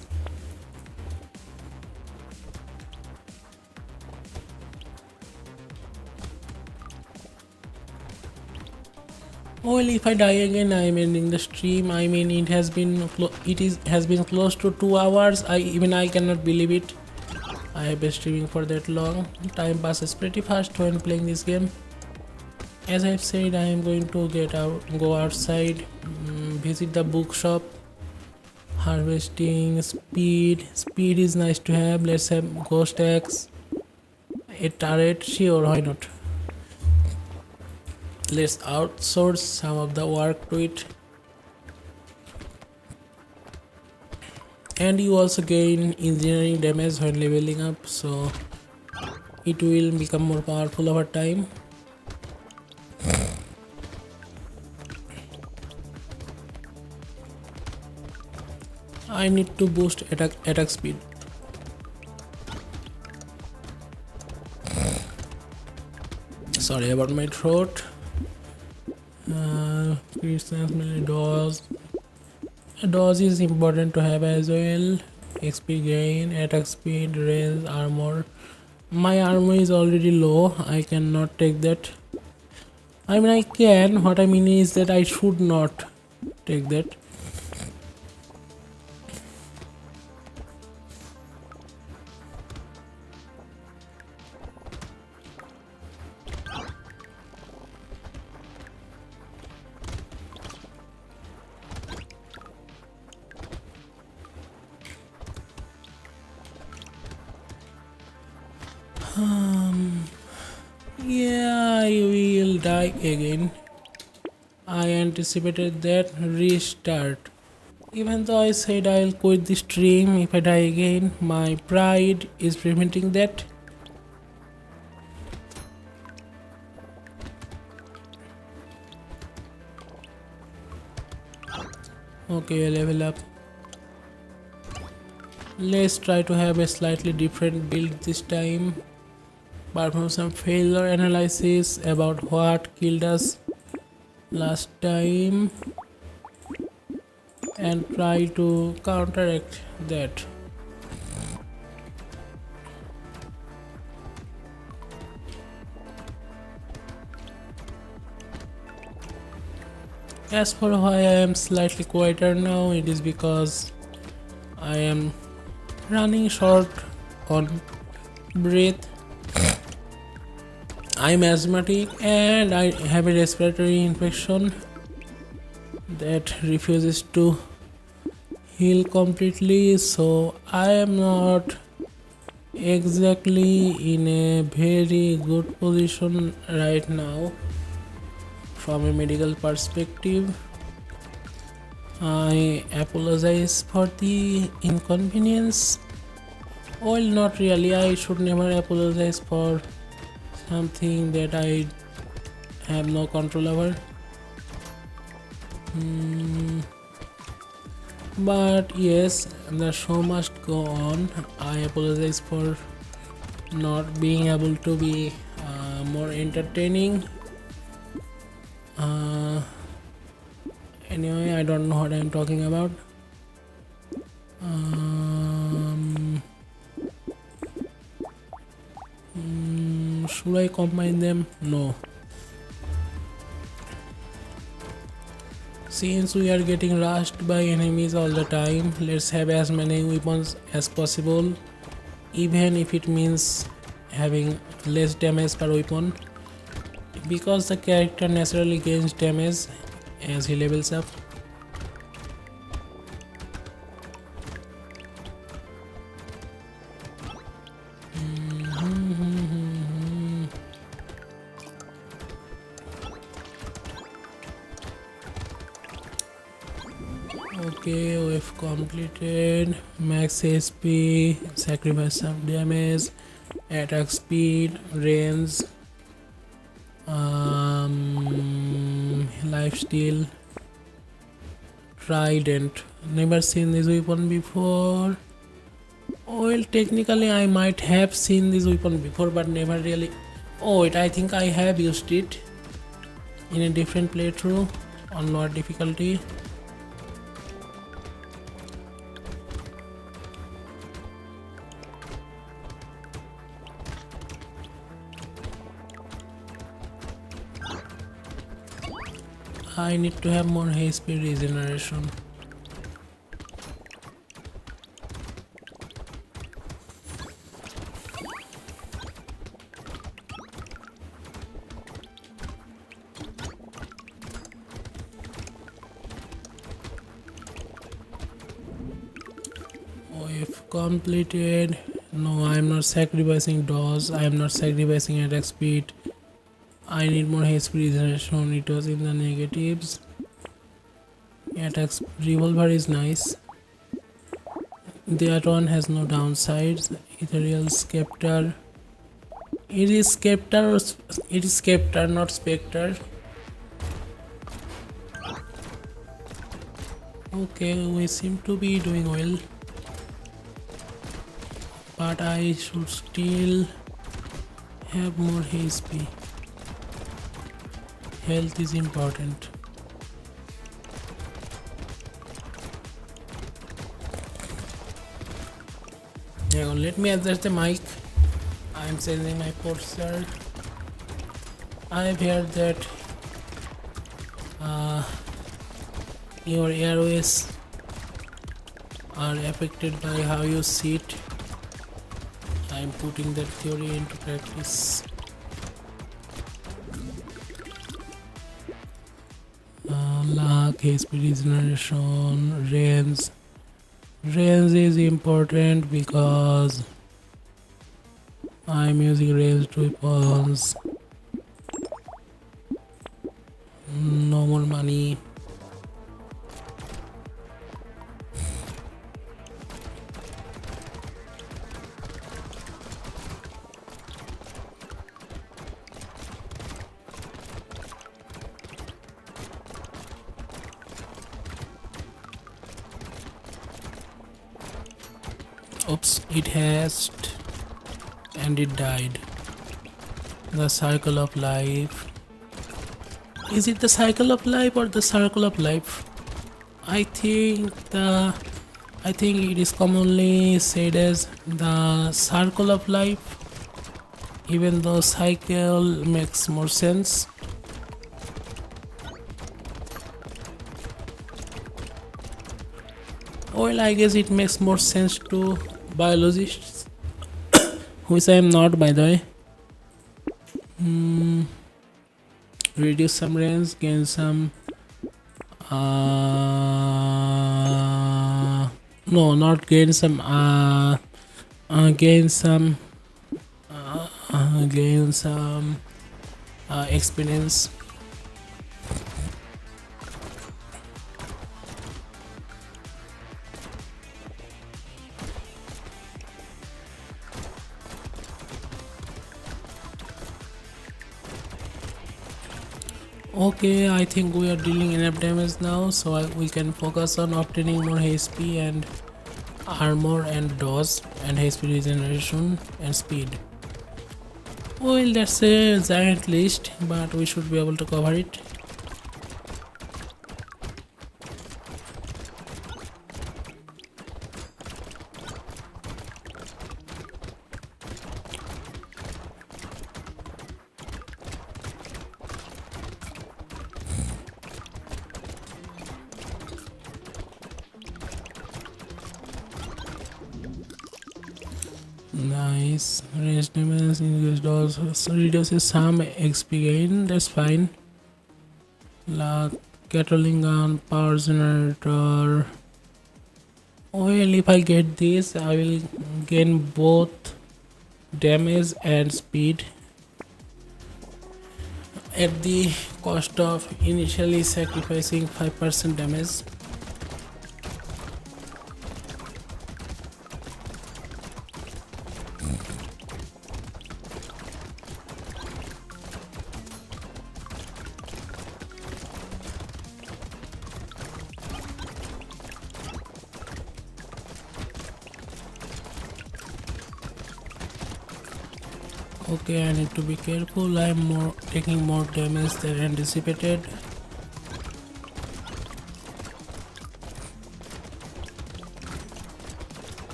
well, if I die again, I'm ending the stream. I mean, it has been has been close to 2 hours. I cannot believe it. I have been streaming for that long. Time passes pretty fast when playing this game. As I've said, I am going to go outside, visit the bookshop. Harvesting speed. Speed is nice to have. Let's have ghost axe. A turret, sure, why not? Let's outsource some of the work to it. And you also gain engineering damage when leveling up, so it will become more powerful over time. I need to boost attack speed. Sorry about my throat. Dodge. Dodge is important to have as well. XP gain, attack speed, range, armor. My armor is already low. I cannot take that. I mean, I can. What I mean is that I should not take that. Yeah, I will die again. I anticipated that. Restart. Even though I said I'll quit the stream if I die again, my pride is preventing that. Okay, level up. Let's try to have a slightly different build this time. Perform some failure analysis about what killed us last time and try to counteract that. As for why I am slightly quieter now, it is because I am running short on breath. I'm asthmatic and I have a respiratory infection that refuses to heal completely, so I am not exactly in a very good position right now from a medical perspective. I apologize for the inconvenience. Well, not really. I should never apologize for something that I have no control over. But yes, the show must go on. I apologize for not being able to be more entertaining. Anyway, I don't know what I'm talking about. Should I combine them? No. Since we are getting rushed by enemies all the time, let's have as many weapons as possible, even if it means having less damage per weapon, because the character naturally gains damage as he levels up. Okay, we've completed max HP, sacrifice some damage, attack speed, range, lifesteal, trident. Never seen this weapon before. Well, technically I might have seen this weapon before, but never really. Oh wait, I think I have used it in a different playthrough on lower difficulty. I need to have more HP regeneration. If completed. No, I am not sacrificing dodge. I am not sacrificing attack speed. I need more HP regeneration. It was in the negatives. Attack revolver is nice. That one has no downsides. Ethereal scepter. It is scepter. It is scepter, not specter. Okay, we seem to be doing well. But I should still have more HP. Health is important. Now let me adjust the mic. I am changing my posture. I have heard that your airways are affected by how you sit. I am putting that theory into practice. Luck, HP regeneration, range. Range is important because I am using ranged weapons. No more money. Oops, it hatched and it died. The cycle of life. Is it the cycle of life or the circle of life? I think it is commonly said as the circle of life, even though cycle makes more sense. Well, I guess it makes more sense to biologists, which I am not, by the way. Reduce some range, gain some. No, not gain some. Gain some. Gain some experience. Okay, I think we are dealing enough damage now, so we can focus on obtaining more HP and armor and dodge and HP regeneration and speed. Well, that's a giant list, but we should be able to cover it. Nice. Range damage increased also reduces some XP gain. That's fine. Like Gatling gun, power generator. Well, if I get this, I will gain both damage and speed at the cost of initially sacrificing 5% damage. Okay, I need to be careful. I am taking more damage than anticipated.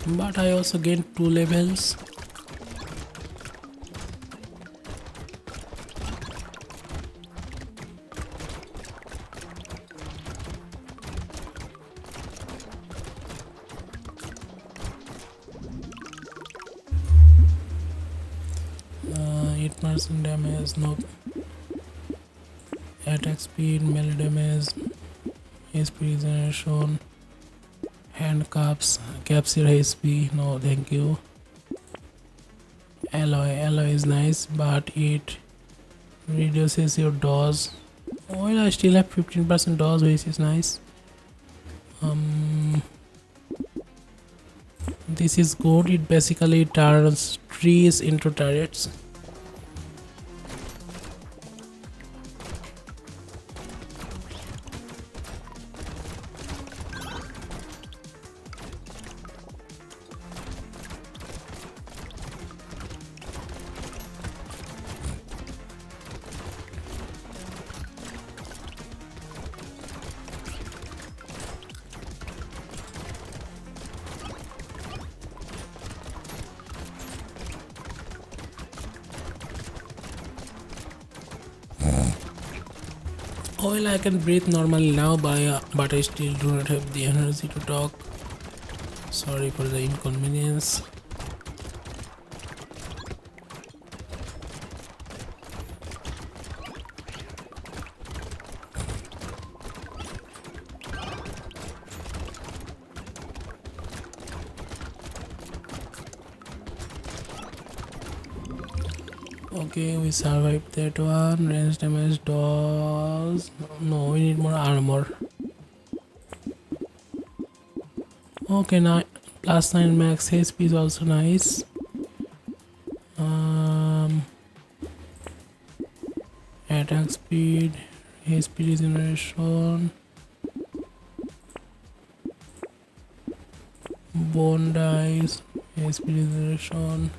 But I also gained 2 levels. 15% damage, no attack speed, melee damage, HP regeneration, handcuffs, capture HP, no thank you. Alloy is nice, but it reduces your dodge. Well, I still have 15% dodge, which is nice. This is good. It basically turns trees into turrets. Well, I can breathe normally now, but I still do not have the energy to talk. Sorry for the inconvenience. Okay, we survived that one. Range damage does. No, we need more armor. Okay, now plus 9 max HP is also nice. Attack speed, HP regeneration, bone dice, HP regeneration.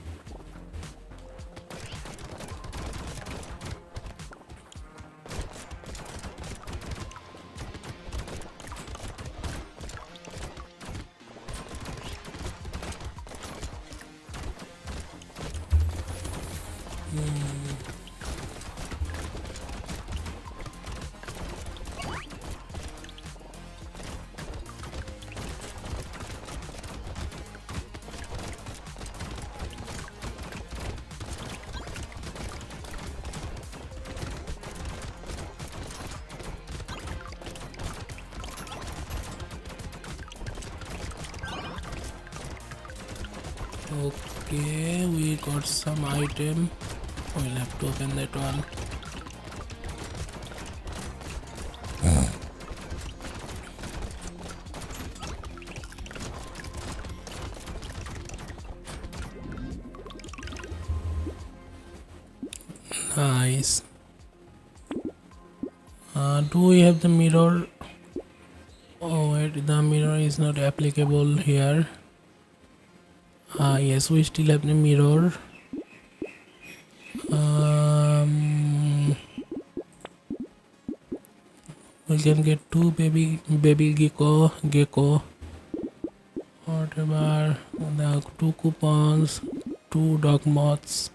Okay, we got some item. We'll have to open that one. Nice. Do we have the mirror? Oh wait, the mirror is not applicable here. Yes, we still have the mirror. We can get two baby gecko, whatever. The two coupons, two dog moths.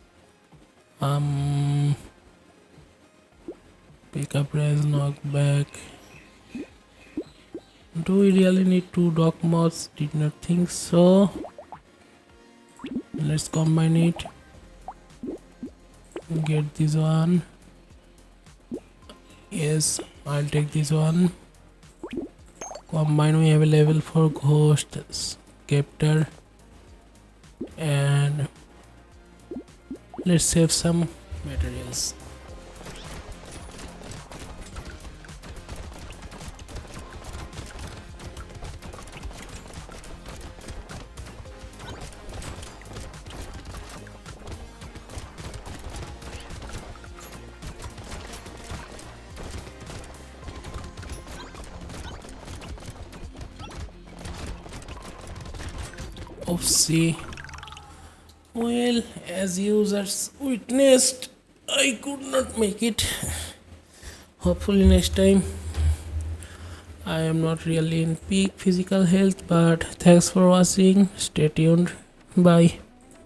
Pick up raise knockback. Do we really need two dog moths? Did not think so. Let's combine it. Get this one. Yes, I'll take this one. Combine, we have a level 4 ghost scepter, and let's save some materials. Oopsie. Well, as users witnessed, I could not make it. Hopefully next time. I am not really in peak physical health, but thanks for watching. Stay tuned. Bye.